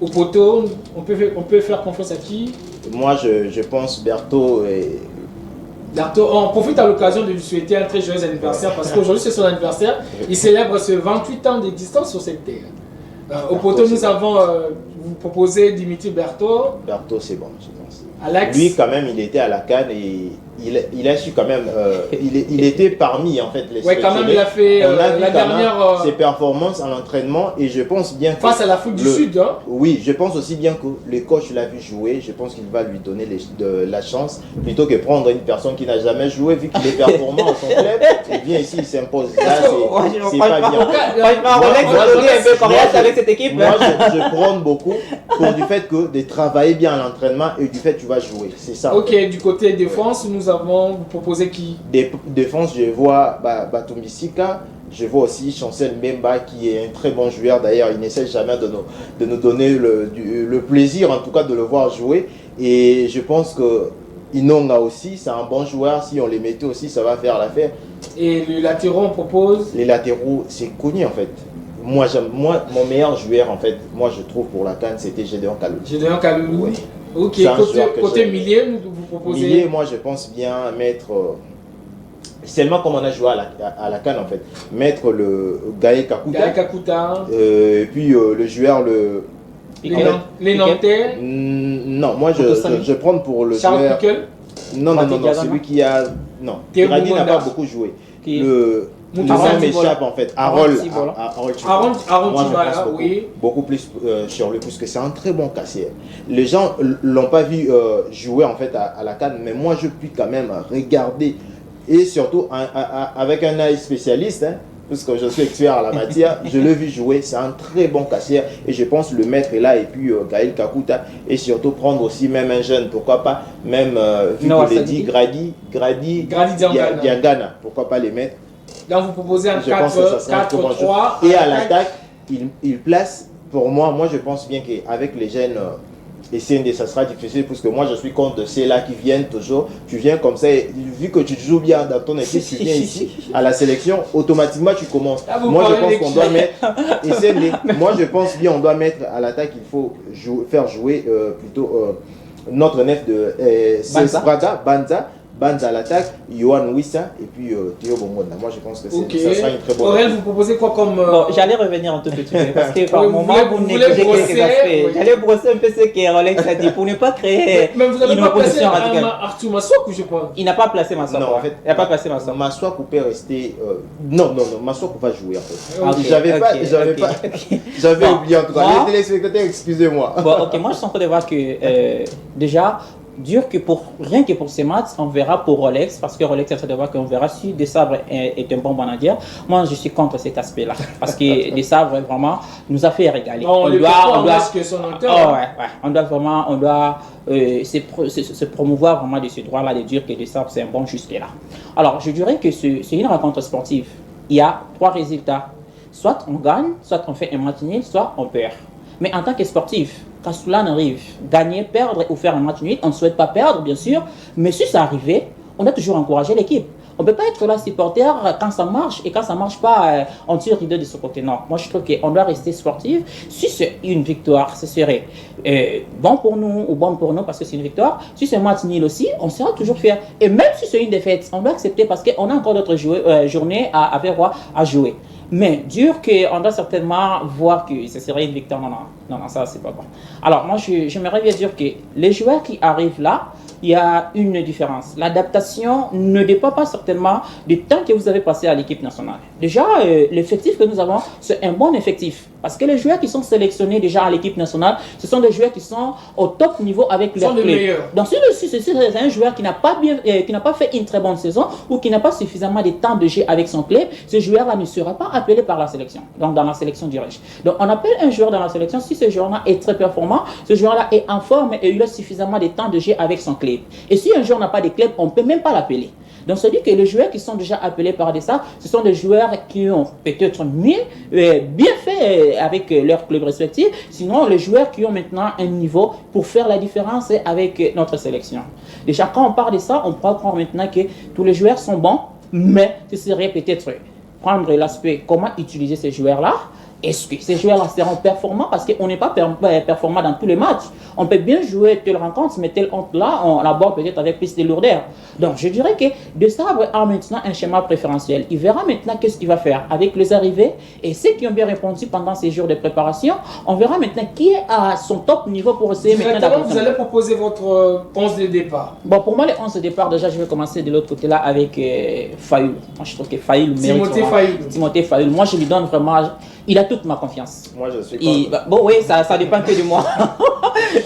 Au poteau, on peut faire confiance à qui? Moi, je pense Berthaud et... Berthaud, on profite à l'occasion de lui souhaiter un très joyeux anniversaire parce qu'aujourd'hui c'est son anniversaire. Il célèbre ce 28 ans de distance sur cette terre. Au poteau, nous avons vous proposé Dimitri Berthaud. Berthaud, c'est bon, je pense. Alex. Lui, quand même, il était à la CAN et il a su quand même. Il était parmi en fait les. Oui, quand même, il a fait la dernière. Ses performances à l'entraînement et je pense bien que. Face à l'Afrique du Sud, hein. Oui, je pense aussi bien que le coach l'a vu jouer. Je pense qu'il va lui donner la chance plutôt que prendre une personne qui n'a jamais joué vu qu'il est performant à son club. Et bien ici, il s'impose. Là, c'est pas bien. Avec cette équipe. Moi, je prends beaucoup pour du fait que de travailler bien à l'entraînement et du fait que tu vas jouer. C'est ça. Ok, du côté défense, nous avons proposé qui? Défense, je vois Batumbi Sika. Je vois aussi Chancel Mbemba qui est un très bon joueur. D'ailleurs, il n'essaie jamais de nous donner le plaisir, en tout cas, de le voir jouer. Et je pense que Inonga aussi, c'est un bon joueur. Si on les mettait aussi, ça va faire l'affaire. Et les latéraux, on propose? Les latéraux, c'est connu en fait. Moi, mon meilleur joueur, en fait, moi je trouve pour la CAN, c'était Gédéon Kaloulou. Gédéon Kaloulou. Oui. Ok, côté milieu, vous proposez? Milieu, moi je pense bien mettre, seulement comme on a joué à la CAN en fait, mettre le Gaël Kakuta. Gaël Kakuta. Et puis le joueur, les Nantais. Non, moi je prends pour le Charles joueur. Piquel. Non, celui qui a. Non, Grady n'a pas beaucoup joué. Le nom m'échappe en fait. Harold Tibala, oui. Beaucoup plus sur lui, puisque c'est un très bon cassier. Les gens l'ont pas vu jouer en fait à la CAN, mais moi je puis quand même regarder et surtout avec un œil spécialiste, hein, puisque je suis expert à la matière, je l'ai vu jouer, c'est un très bon cassier et je pense le mettre est là et puis Gaël Kakuta et surtout prendre aussi même un jeune, pourquoi pas, même vu que l'ai dit Grady Diangana, pourquoi pas les mettre. Là vous proposez un 4-3 et à l'attaque, il place, pour moi je pense bien qu'avec les jeunes et CND, ça sera difficile parce que moi je suis contre ceux-là qui viennent toujours. Tu viens comme ça, et vu que tu joues bien dans ton équipe, tu viens ici à la sélection, automatiquement tu commences. Moi je pense qu'on doit mettre, et CND, moi je pense bien on doit mettre à l'attaque, il faut faire jouer plutôt notre nef de Banza à l'attaque, Yohan Wissa et puis Théo Bongonda. Moi je pense que ça sera une très bonne. Aurel, vous proposez quoi comme. Bon, j'allais revenir un tout petit peu parce que par moment vous négligez quelques aspects. J'allais brosser un peu ce que Rolex a dit pour ne pas créer mais vous n'avez pas placé radicale. Arthur Massouk, je pense. Il n'a pas placé Massouk. Non, en fait, il n'a pas placé Massouk. Massouk peut rester. Non, Massouk va jouer en fait. Okay, J'avais oublié en tout cas. Les téléspectateurs, excusez-moi. Bon, ok, moi je suis en train de voir que déjà. Rien que pour ces matchs, on verra pour Rolex, parce que Rolex est en train de voir qu'on verra si Desabre est un bon manager. Moi, je suis contre cet aspect-là, parce que Desabre vraiment nous a fait régaler. Non, on doit se promouvoir vraiment de ce droit-là de dire que Desabre c'est un bon jusque-là. Alors, je dirais que c'est une rencontre sportive. Il y a 3 résultats. Soit on gagne, soit on fait un match nul, soit on perd. Mais en tant que sportif, quand cela arrive, gagner, perdre ou faire un match nul, on ne souhaite pas perdre, bien sûr, mais si ça arrivait, on doit toujours encourager l'équipe. On ne peut pas être là supporter quand ça marche et quand ça ne marche pas, on tire l'idée de ce côté. Non, moi je trouve qu'on doit rester sportif. Si c'est une victoire, ce serait bon pour nous ou bon pour nous parce que c'est une victoire. Si c'est un match nul aussi, on sera toujours fier. Et même si c'est une défaite, on doit accepter parce qu'on a encore d'autres journées à jouer. Mais dur qu'on doit certainement voir que ce serait une victoire. Non, ça c'est pas bon. Alors moi j'aimerais bien dire que les joueurs qui arrivent là, il y a une différence. L'adaptation ne dépend pas certainement du temps que vous avez passé à l'équipe nationale. Déjà, l'effectif que nous avons, c'est un bon effectif. Parce que les joueurs qui sont sélectionnés déjà à l'équipe nationale, ce sont des joueurs qui sont au top niveau avec leur club. Donc si c'est un joueur qui n'a pas fait une très bonne saison ou qui n'a pas suffisamment de temps de jeu avec son club, ce joueur-là ne sera pas appelé par la sélection, donc dans la sélection directe. Donc on appelle un joueur dans la sélection si ce joueur-là est très performant, ce joueur-là est en forme et il a suffisamment de temps de jeu avec son club. Et si un joueur n'a pas de club, on ne peut même pas l'appeler. Donc, c'est-à-dire que les joueurs qui sont déjà appelés par ça, ce sont des joueurs qui ont peut-être mieux, bien fait avec leur club respectif. Sinon, les joueurs qui ont maintenant un niveau pour faire la différence avec notre sélection. Déjà, quand on parle de ça, on peut comprendre maintenant que tous les joueurs sont bons, mais ce serait peut-être prendre l'aspect comment utiliser ces joueurs-là. Est-ce que ces joueurs-là seront performants? Parce qu'on n'est pas performant dans tous les matchs. On peut bien jouer telle rencontre, mais telle honte-là, on l'aborde peut-être avec plus de lourdeur. Donc, je dirais que De Sabre a maintenant un schéma préférentiel. Il verra maintenant qu'est-ce qu'il va faire avec les arrivées. Et ceux qui ont bien répondu pendant ces jours de préparation, on verra maintenant qui est à son top niveau pour essayer maintenant d'apporter. Vous allez proposer votre 11 de départ. Bon, pour moi, les 11 de départ, déjà, je vais commencer de l'autre côté là avec Fayoul. Moi, je trouve que Fayoul mérite. Timothée Fayoul. Moi, je lui donne vraiment. Il a toute ma confiance. Moi, je suis pas. Bon, oui, ça dépend que de moi.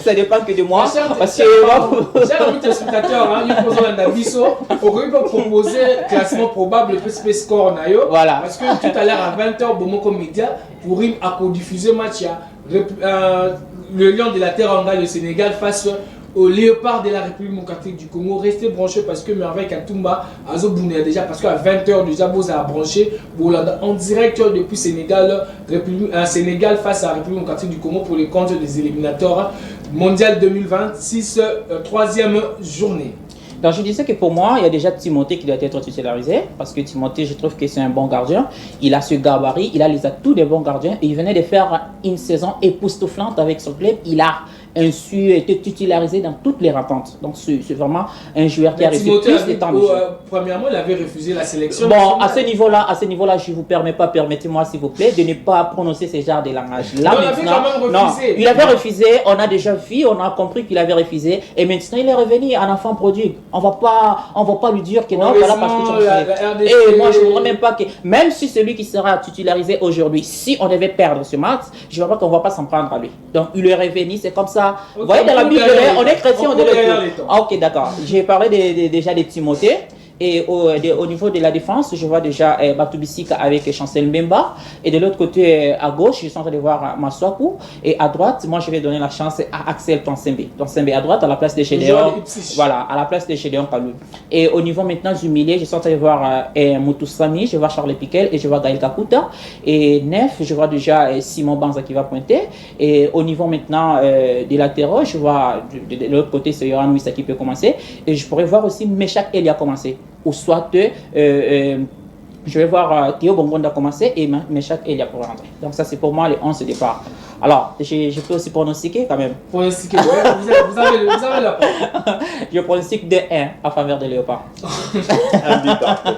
Ça dépend que de moi. Parce que. J'ai envie de spectateurs, il pose un abisso. On peut proposer classement probable, le score nayo. Voilà. Parce que tout à l'heure à 20h, Bomoko Média, pour diffuser le match, le Lion de la Teranga, le Sénégal, face au Léopard de la République démocratique du Congo. Restez branchés parce que avec Katumba, Azo Bouné déjà, parce qu'à 20h déjà, vous avez branché en direct depuis Sénégal, Sénégal face à la République démocratique du Congo pour les comptes des éliminateurs mondial 2026, troisième journée. Donc je disais que pour moi, il y a déjà Timothée qui doit être titularisé parce que Timothée, je trouve que c'est un bon gardien. Il a ce gabarit, il a les atouts des bons gardiens et il venait de faire une saison époustouflante avec son club. Il a été titularisé dans toutes les rencontres. Donc c'est vraiment un joueur qui a reçu plus de temps de jeu. Premièrement, il avait refusé la sélection. Bon, à ce niveau-là, je ne vous permets pas, permettez-moi s'il vous plaît, de ne pas prononcer ce genre de langage. Là, il avait refusé, on a déjà vu, on a compris qu'il avait refusé et maintenant il est revenu en enfant produit. On va pas lui dire que non, voilà parce que tu as fait. Et moi, je ne voudrais même pas que, même si celui qui sera titularisé aujourd'hui, si on devait perdre ce match, je ne vois pas qu'on ne va pas s'en prendre à lui. Donc il est revenu, c'est comme ça. Vous voyez, dans la Bible, on est chrétien, on est le Ah, ok, d'accord. J'ai parlé déjà de Timothée. Et au niveau de la défense, je vois déjà Batubisika avec Chancel Mbemba. Et de l'autre côté, à gauche, je suis en train de voir Maswaku. Et à droite, moi, je vais donner la chance à Axel Tonsembe. Tonsembe à droite, à la place de Gédéon. Voilà, à la place de Gédéon Kalou. Et au niveau maintenant du milieu, je suis en train de voir Moutou Sami, je vois Charles Piquel et je vois Gaël Kakuta. Et neuf, je vois déjà Simon Banza qui va pointer. Et au niveau maintenant des latéraux, je vois de l'autre côté, c'est Yoran Wissa qui peut commencer. Et je pourrais voir aussi Meshak Elia commencer. Ou soit je vais voir Théo Bongonda commencer et Meshak Elia pour rentrer. Donc ça c'est pour moi les 11 départ. Alors, je peux aussi pronostiquer quand même. Pronostiquer, ouais, vous avez la parole. Je pronostique 2-1 en faveur de Léopard. Un but partout.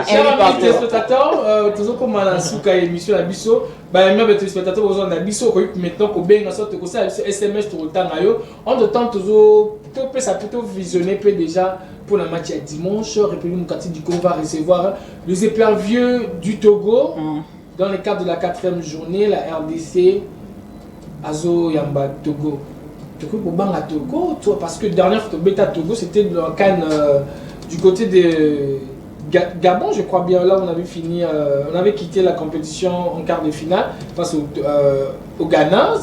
Chers amis téléspectateurs, toujours comme à la souka émission la biso, même les téléspectateurs besoin de la biso, maintenant qu'on baigne en sorte que ça SMS tout le temps on te tente toujours, ça plutôt visionner peut déjà pour la match à dimanche. République démocratique du Congo va recevoir les épervieux du Togo. Dans le cadre de la 4e journée, la RDC Azo Yamba Togo. Togo pour Banga Togo, parce que dernière fois Beta Togo c'était dans le Cannes du côté de Gabon, je crois bien. Là on avait fini, on avait quitté la compétition en quart de finale face au Ghana.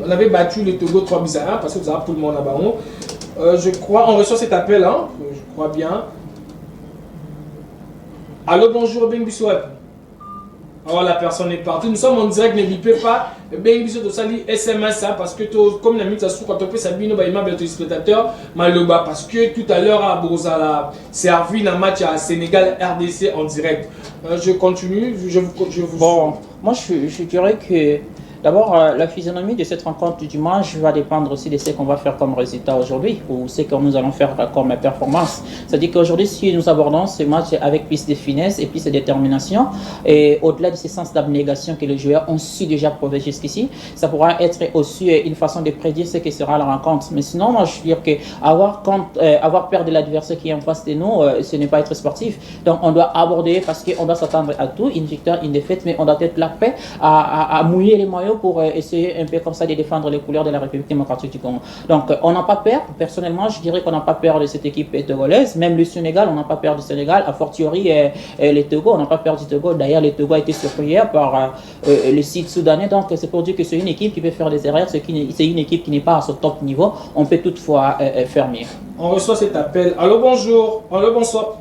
On avait battu le Togo 3-1 parce que vous avez tout le monde là-bas. Je crois, on reçoit cet appel, hein, je crois bien. Allô, bonjour, Ben Bissouep. Oh, la personne est partie. Nous sommes en direct, ne bipez pas. Ben Bissouep, tu sali SMS, parce que comme la minute, ça se trouve, quand on peut s'habiller, nous allons les spectateurs, Maloba, parce que tout à l'heure, à Bozala, servi un match à Sénégal RDC en direct. Je continue, je vous. Bon, moi je dirais que D'abord, la physionomie de cette rencontre du dimanche va dépendre aussi de ce qu'on va faire comme résultat aujourd'hui ou ce que nous allons faire comme performance. C'est-à-dire qu'aujourd'hui, si nous abordons ce match avec plus de finesse et plus de détermination, et au-delà de ce sens d'abnégation que les joueurs ont su déjà prouver jusqu'ici, ça pourra être aussi une façon de prédire ce que sera la rencontre. Mais sinon, moi, je veux dire qu'avoir peur de l'adversaire qui est en face de nous, ce n'est pas être sportif. Donc, on doit aborder parce qu'on doit s'attendre à tout, une victoire, une défaite, mais on doit être la paix à mouiller les moyens pour essayer un peu comme ça de défendre les couleurs de la République démocratique du Congo. Donc on n'a pas peur, personnellement je dirais qu'on n'a pas peur de cette équipe togolaise, même le Sénégal, on n'a pas peur du Sénégal, a fortiori les Togo, on n'a pas peur du Togo, d'ailleurs les Togo a été surpris hier par le site soudanais, donc c'est pour dire que c'est une équipe qui peut faire des erreurs, c'est une équipe qui n'est pas à ce top niveau, on peut toutefois faire mieux. On reçoit cet appel. Allô, bonjour. Allô, bonsoir.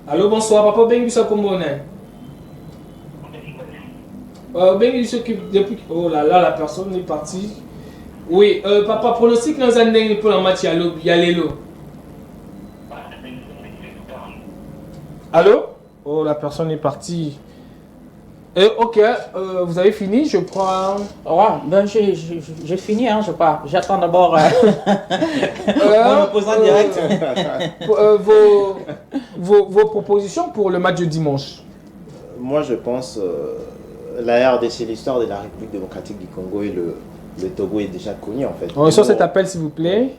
Allô, bonsoir. Papa Bengi Sakombone. Bengi s'occupe depuis. Oh là là, la personne est partie. Oui, papa, pronostic dans un dernier pour le match, il y a l'élo. Allô? Oh, la personne est partie. Ok, vous avez fini, je crois. Ouais, ben j'ai fini, hein, je pars. J'attends d'abord mon opposant direct. Vos propositions pour le match de dimanche? Moi, je pense la RDC, l'histoire de la République démocratique du Congo et le Togo est déjà connu en fait. On reçoit cet appel, s'il vous plaît.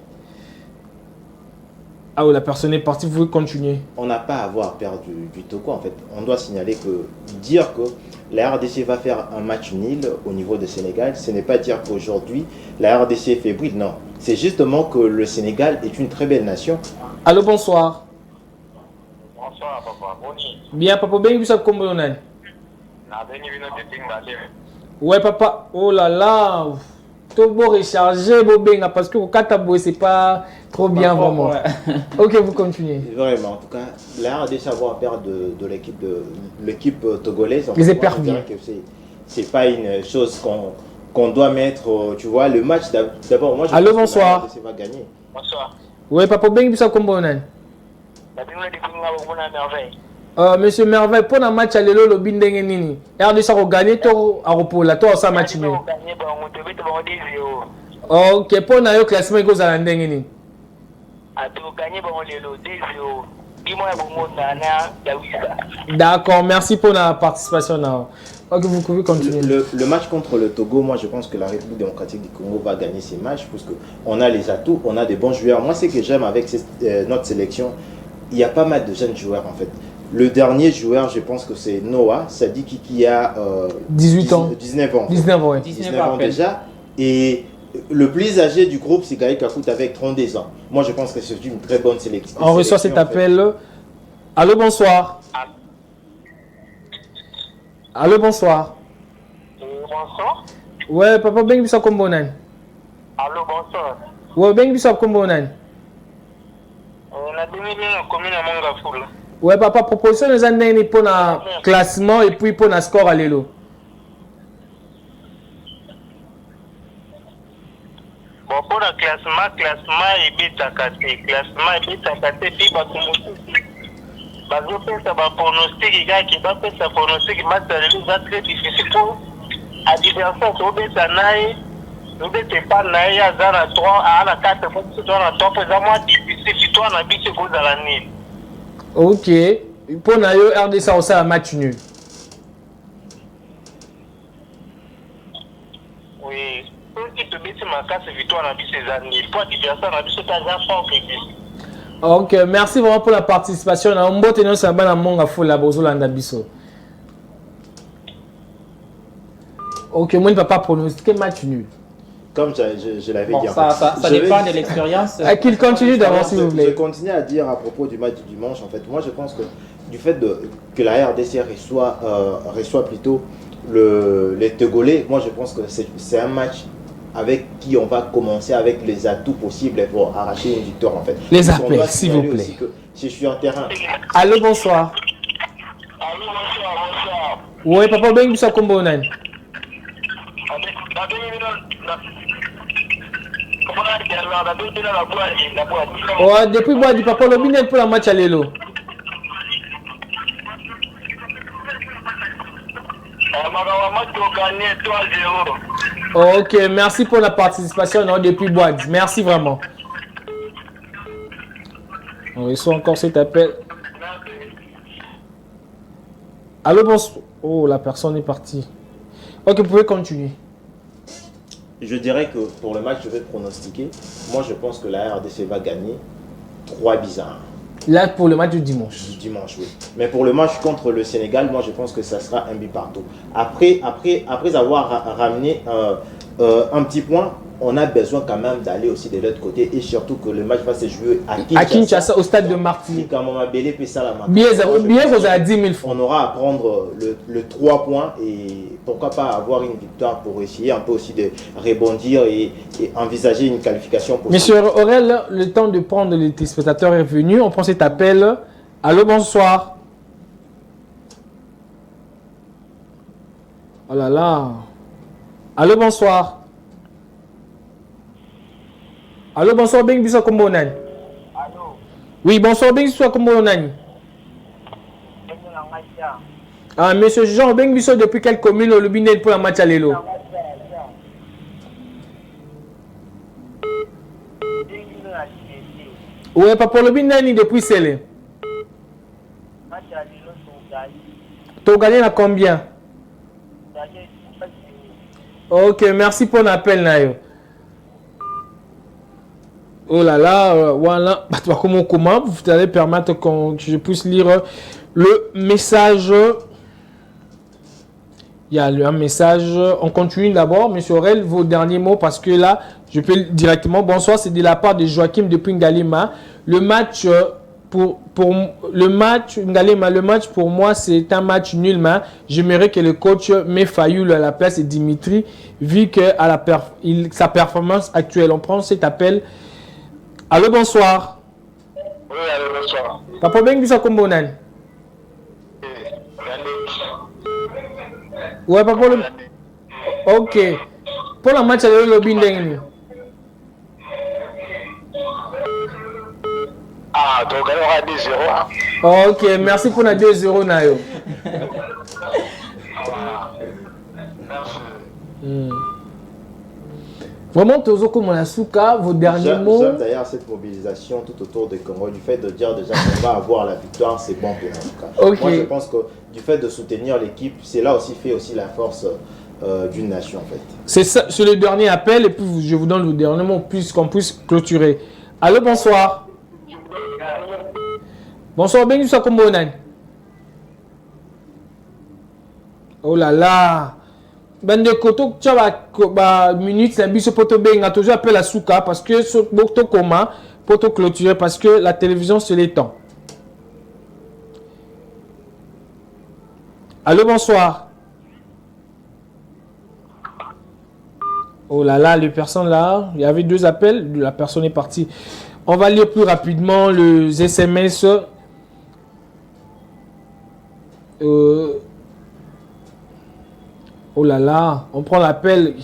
Ah oui, la personne est partie, vous pouvez continuer. On n'a pas à avoir peur du Togo en fait. On doit signaler que dire que la RDC va faire un match nul au niveau du Sénégal, ce n'est pas dire qu'aujourd'hui la RDC est fébrile, non. C'est justement que le Sénégal est une très belle nation. Allô, bonsoir. Bonsoir, papa. Bonjour. Bien, papa, bien, vous avez combien? Ouais, papa. Oh là là. Tout beau recharger, parce que au Kataboué, c'est pas trop bien vraiment. Ouais. Ok, vous continuez. Vraiment, en tout cas, la RDC va avoir peur de l'équipe togolaise. Les éperviers. C'est pas une chose qu'on doit mettre, tu vois, le match d'abord. Moi, je Allô, pense bonsoir. que la RDC va gagner. Bonsoir. Ouais, papa, bien, vous avez combien? Monsieur Merveille, pour un match à l'élo, le bindeng nini. RDC a gagné, toi, à repos, là, toi, ça match nul. Ok, pour un classement, il y a un ding. D'accord, merci pour la participation. Ok, vous pouvez continuer. Le match contre le Togo, moi je pense que la République démocratique du Congo va gagner ces matchs parce qu'on a les atouts, on a des bons joueurs. Moi, ce que j'aime avec notre sélection, il y a pas mal de jeunes joueurs en fait. Le dernier joueur, je pense que c'est Noah Sadiki qui a 18 ans. 19 ans. 19 ans, oui. 19 ans déjà. Et le plus âgé du groupe, c'est Gaï Kakout avec 32 ans. Moi, je pense que c'est une très bonne sélection. On reçoit cet appel. Allô, bonsoir. Allô, bonsoir. Bonsoir. Ouais, papa, ben bisa kombonan. Allô, bonsoir. Ouais, ben bisa kombonan. On a donné la commune à Mangafoul. Ouais, papa, proposition des années pour le classement et puis pour le score à l'élo. Bon, pour le classement est bien cassé. Classement est bien cassé, puis bah, on fait ça, pronostic, il y a qui va faire ça, pronostic, match va très difficile pour adversaire, on fait ça, nous ne pas naïs à 3, à la 4, pour que tu sois en top, c'est moins difficile, si toi, on habite ce goût à la nuit. Ok. Pour Nayo, RDC aussi un match nul. Oui. Pour que tu baisses ma casse, victoire, on habite ces années. Pour adversaire, on habite ce cas-là, fort que ok, merci vraiment pour la participation. On va tenir ça dans mon affaire la bozolanda biso. Ok, moi je ne peux pas pronostiquer match nul. Comme je l'avais bon, dit. Ça dépend de l'expérience. Qu'il continue d'avant, s'il vous plaît. Je continue à dire à propos du match du dimanche. En fait, moi je pense que du fait que la RDC reçoit plutôt les Togolais, moi je pense que c'est un match avec qui on va commencer avec les atouts possibles pour arracher une victoire en fait. Les appels, s'il vous plaît. Si je suis en terrain. Allô, bonsoir. Allô, bonsoir. Oui, papa, ben bisa kombonan. Ouais, depuis moi, du papa, le binet pour la match à l'élo. Ma match gagné 3-0. Ok, merci pour la participation depuis Boad. Merci vraiment. On reçoit encore cet appel. Allô, bonsoir. Oh, la personne est partie. Ok, vous pouvez continuer. Je dirais que pour le match, je vais pronostiquer. Moi, je pense que la RDC va gagner 3-1. Là, pour le match du dimanche. Dimanche, oui. Mais pour le match contre le Sénégal, moi, je pense que ça sera un but partout. Après avoir ramené un petit point, on a besoin quand même d'aller aussi de l'autre côté. Et surtout que le match va se jouer à Kinshasa, au stade de Martinique. Bien, vous avez 10 000 francs. On aura à prendre le 3 points et pourquoi pas avoir une victoire pour essayer un peu aussi de rebondir et envisager une qualification possible. Monsieur Aurel, le temps de prendre les téléspectateurs est venu. On prend cet appel. Allô, bonsoir. Oh là là. Allô, bonsoir. Allô, bonsoir, Ben Bisso Kombonani. Allô. Oui, bonsoir, Ben Bisso Kombonani. Ah, monsieur Jean, Ben Bisso, depuis quelle commune au Lubinet pour la match à l'élo? Oui, pas pour le Lubinet, depuis Célé. Tu as gagné à combien? Ok, merci pour l'appel, Nayo. Oh là là, voilà. Comment vous allez permettre que je puisse lire le message. Il y a un message. On continue d'abord, monsieur Aurel, vos derniers mots parce que là, je peux directement. Bonsoir, c'est de la part de Joachim depuis Ngalima. Le match le match pour moi, c'est un match nul. J'aimerais que le coach met Fayoul à la place de Dimitri, vu que sa performance actuelle. On prend cet appel. Allô, bonsoir. Oui, allô, bonsoir. Papa Ben Bisa Kombonan. Ouais, papa le. Ok. Pour le match, le lobby d'Engni. Ah, donc on aura 2-0. Ok, merci pour la 2-0, Nayo. Vraiment, Tozoko Monasuka, vos derniers mots. J'aime d'ailleurs cette mobilisation tout autour du Congo, du fait de dire déjà qu'on va avoir la victoire, c'est bon pour nous. Okay. Moi, je pense que du fait de soutenir l'équipe, c'est là aussi fait aussi la force d'une nation en fait. C'est le dernier appel et puis je vous donne le dernier mot puisqu'on puisse clôturer. Allô, bonsoir. Bonsoir, bienvenue sur Kombonan. Oh là là. Ben de koto tu as minute la biso poto benga toujours appel à souka parce que ce bokto coma poto clôturer parce que la télévision c'est les temps. Allô, bonsoir. Oh là là, les personnes là, il y avait 2 appels, la personne est partie. On va lire plus rapidement les SMS. Oh là là, on prend l'appel.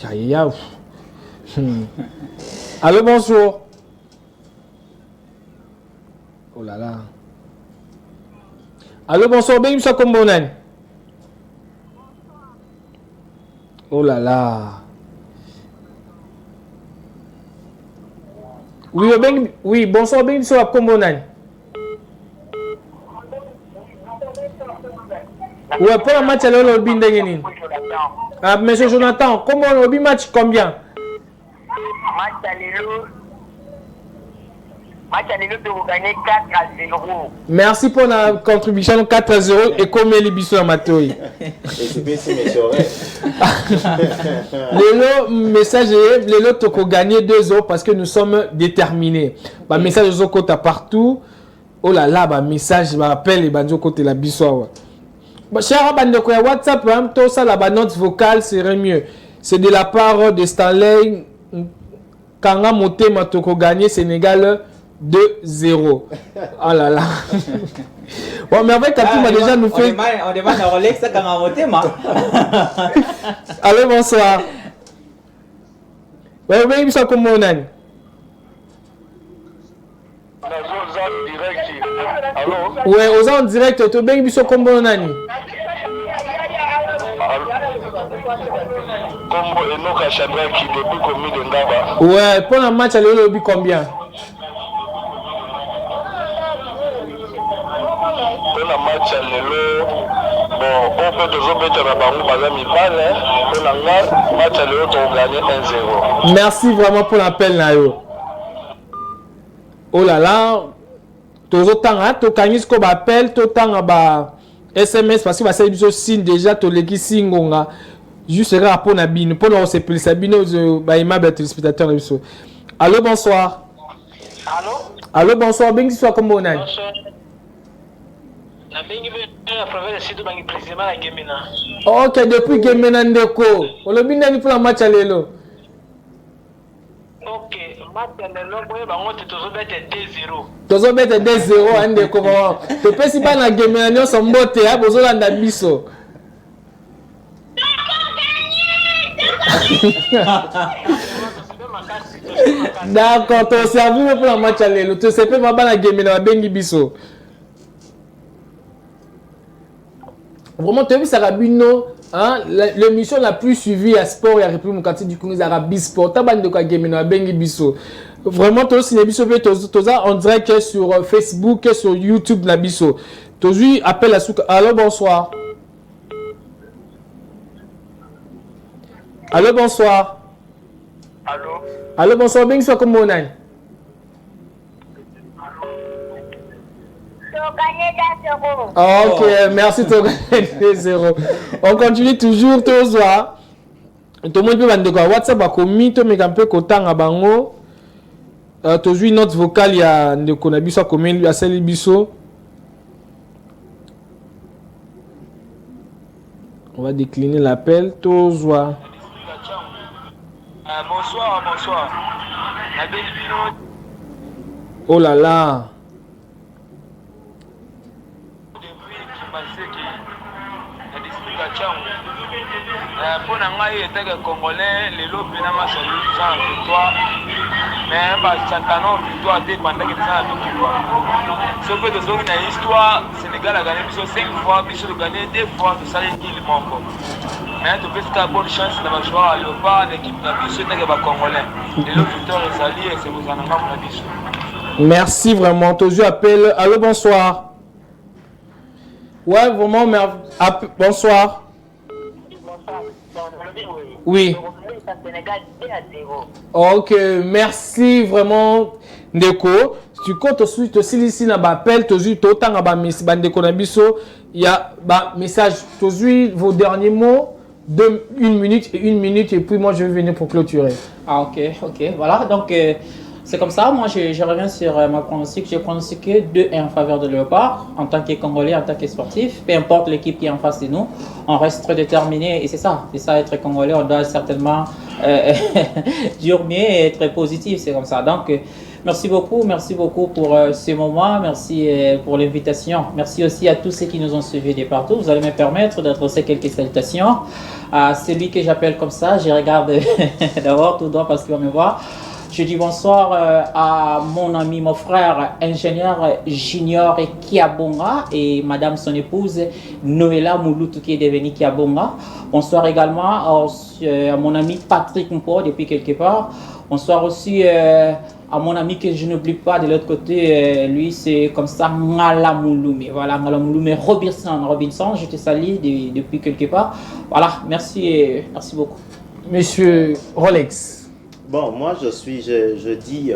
Allô, bonjour. Oh là là. Allô, bonsoir, ben ça comme bonan. Oh là là. Oui, ben, oui, bonsoir, ben ça comme bonan. Ouais, pour le match, alors, le bin de ah, monsieur Jonathan, comment le match combien? Match à l'élo, vous gagnez 4-0. Merci pour la contribution 4-0 et comme les bisous à Matoi. Le message est le lot qu'on gagné 2-0 parce que nous sommes déterminés. Bah message aux côtés partout. Oh là là, bah message, bah appel et bah aux côtés la bisou. Cher Bandeko, WhatsApp, tout ça, la note vocale serait mieux. C'est de la part de Stanley Kanga Moté Matoko gagné Sénégal 2-0. Oh là là. Bon, mais avec Katou m'a déjà nous fait. On demande à Rolex Kanga Moté, ma. Allô, bonsoir. Oui, oui, ça comme mon âne. Ouais, aux en direct, tu es bien, comme mon âne. Comme Enoka Chandra qui depuis commis de Ngaba. Ouais, pour le match, elle est combien? Pour le match, bon, on peut toujours mettre la barre par exemple, pour le match, elle est gagné 1-0. Merci vraiment pour l'appel, Nayo. Oh là là, toujours temps, tu gagnes ce qu'on appelle, tout temps, SMS, parce que c'est du signe déjà, tu l'as signe, juste rapport à Bino, pour nous, c'est plus Sabino, aimable téléspectateur. Allô, bonsoir. Allô? Allô, bonsoir, bien que tu sois comme on a. Ok, depuis Gemena Ndeko, on l'a bien dit pour le match à l'élo. Ok, match à l'élo, tu dois mettre 2-0. Tu dois mettre 2-0 à Ndeko. Tu peux si pas dans Gemena, nous sommes botés, hein, besoin d'un biso. D'accord, tu as servi pour le match à l'élo. Tu sais pas, ma balle à Gemena, bengi biso. Vraiment, tu as vu Sarabino, hein, l'émission la plus suivie à sport et à République démocratique du Congo, c'est Arabi Sport. Tu as de quoi gagner à Bengi Bisso. Vraiment, tu as aussi Bisso, tu as en direct sur Facebook et sur YouTube. Bisso. Tu as vu appel à Souka. Allô, bonsoir. Allô, bonsoir. Allô. Allô, bonsoir. Bengi Bisso, comment on a? Ok, merci de gagner 0. On continue toujours, tout ça. Tout le monde peut dire que WhatsApp a commis, tout le monde peut dire que bango. Toujours une note vocale, il y a de Konabiso a commis, il y a celle Bisso. On va décliner l'appel, tout ça. Bonsoir, bonsoir. Oh là là. Pour les Congolais, les lots de victoire, mais Chantano victoire pendant que ça a tout victoire. Ce que nous avons une histoire, Sénégal a gagné 5 fois, Bisso a gagné 2 fois, tout ça est dit le manque. Mais tu peux faire bonne chance de la joie à Léopard, l'équipe de Bisso est un Congolais. Les lots victoire est sali et c'est vous en avez Bisso. Merci vraiment, toujours appel. Allô, bonsoir. Ouais, vraiment, bonsoir. Oui. Ok, merci vraiment, Ndeko. Tu comptes aussi ici dans l'appel, tu as autant il y a un message, tu as vos derniers mots, 1 minute et puis moi je vais venir pour clôturer. Ah ok, voilà, donc c'est comme ça, moi je reviens sur ma pronostic, j'ai pronostiqué 2-1 en faveur de Léopard, en tant que Congolais, en tant que sportif, peu importe l'équipe qui est en face de nous, on reste très déterminé et c'est ça être Congolais, on doit certainement dormir et être positif, c'est comme ça. Donc merci beaucoup pour ce moment, merci pour l'invitation, merci aussi à tous ceux qui nous ont suivis de partout. Vous allez me permettre d'adresser quelques salutations à celui que j'appelle comme ça, je regarde d'abord tout droit parce qu'il va me voir. Je dis bonsoir à mon ami, mon frère, ingénieur Junior Kiabonga et madame son épouse Noëlla Mouloutou qui est devenue Kiabonga. Bonsoir également à mon ami Patrick Mpo depuis quelque part. Bonsoir aussi à mon ami que je n'oublie pas de l'autre côté, lui c'est comme ça Ngala Mouloumé. Voilà, Ngala Mouloumé Robinson, je te salue depuis quelque part. Voilà, merci beaucoup. Monsieur Rolex. Bon, moi je dis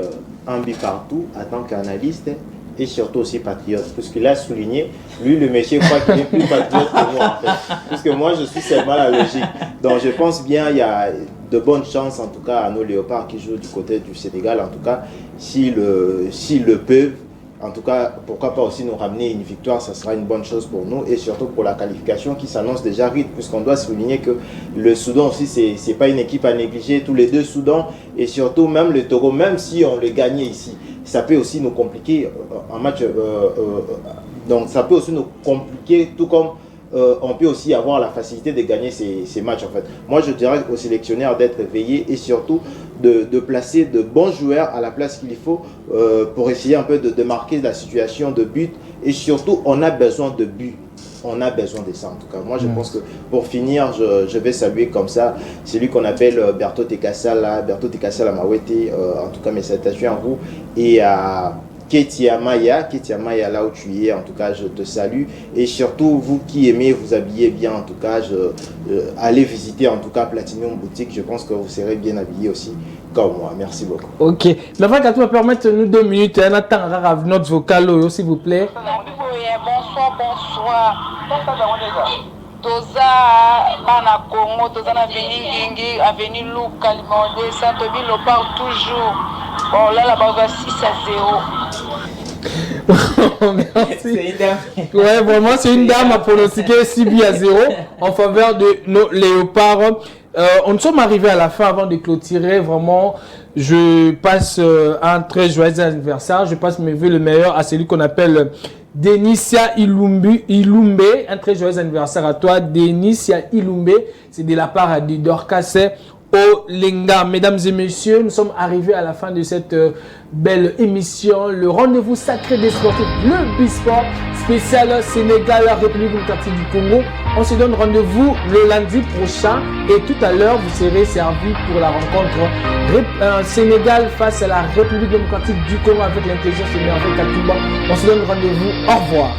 un but partout en tant qu'analyste et surtout aussi patriote. Parce qu'il a souligné, lui le monsieur croit qu'il est plus patriote que moi en fait. Parce que moi je suis seulement la logique. Donc je pense bien il y a de bonnes chances en tout cas à nos léopards qui jouent du côté du Sénégal. En tout cas, s'ils le peuvent, en tout cas, pourquoi pas aussi nous ramener une victoire, ça sera une bonne chose pour nous et surtout pour la qualification qui s'annonce déjà vite, puisqu'on doit souligner que le Soudan aussi, c'est pas une équipe à négliger, tous les deux Soudans et surtout même le Togo, même si on le gagnait ici, ça peut aussi nous compliquer en match, donc ça peut aussi nous compliquer tout comme on peut aussi avoir la facilité de gagner ces matchs en fait. Moi je dirais aux sélectionneurs d'être veillés et surtout de placer de bons joueurs à la place qu'il faut pour essayer un peu de marquer la situation de but et surtout on a besoin de buts. on a besoin de ça en tout cas. Moi je pense que pour finir, je vais saluer comme ça celui qu'on appelle Berto Tekasala Mawete, en tout cas mes salutations à vous, et à Ketia Maya, là où tu es, en tout cas je te salue, et surtout vous qui aimez vous habiller bien, en tout cas allez visiter en tout cas Platinum Boutique, je pense que vous serez bien habillés aussi comme moi. Merci beaucoup. Ok, mais quand tu vas permettre nous 2 minutes, on attend notre vocal s'il vous plaît. Bonsoir. Toza bana Congo, toza na Avenue Avenue Luka Limonde, Saint-Tobin le parle toujours. Bon là bas 6-0. Merci. Ouais, vraiment c'est une dame à pronostiquer 6-0 en faveur de nos léopards. On sommes arrivés à la fin. Avant de clôturer, vraiment je passe un très joyeux anniversaire. Je passe mes vœux le meilleur à celui qu'on appelle Denicia Ilumbe, un très joyeux anniversaire à toi, Denicia Ilumbe. C'est de la part de Dorcas Olenga. Mesdames et messieurs, nous sommes arrivés à la fin de cette belle émission. Le rendez-vous sacré des sportifs, le Bisport, spécial Sénégal, République démocratique du Congo. On se donne rendez-vous le lundi prochain et tout à l'heure, vous serez servis pour la rencontre Sénégal face à la République démocratique du Congo avec l'intelligence émergente Katumba. On se donne rendez-vous. Au revoir.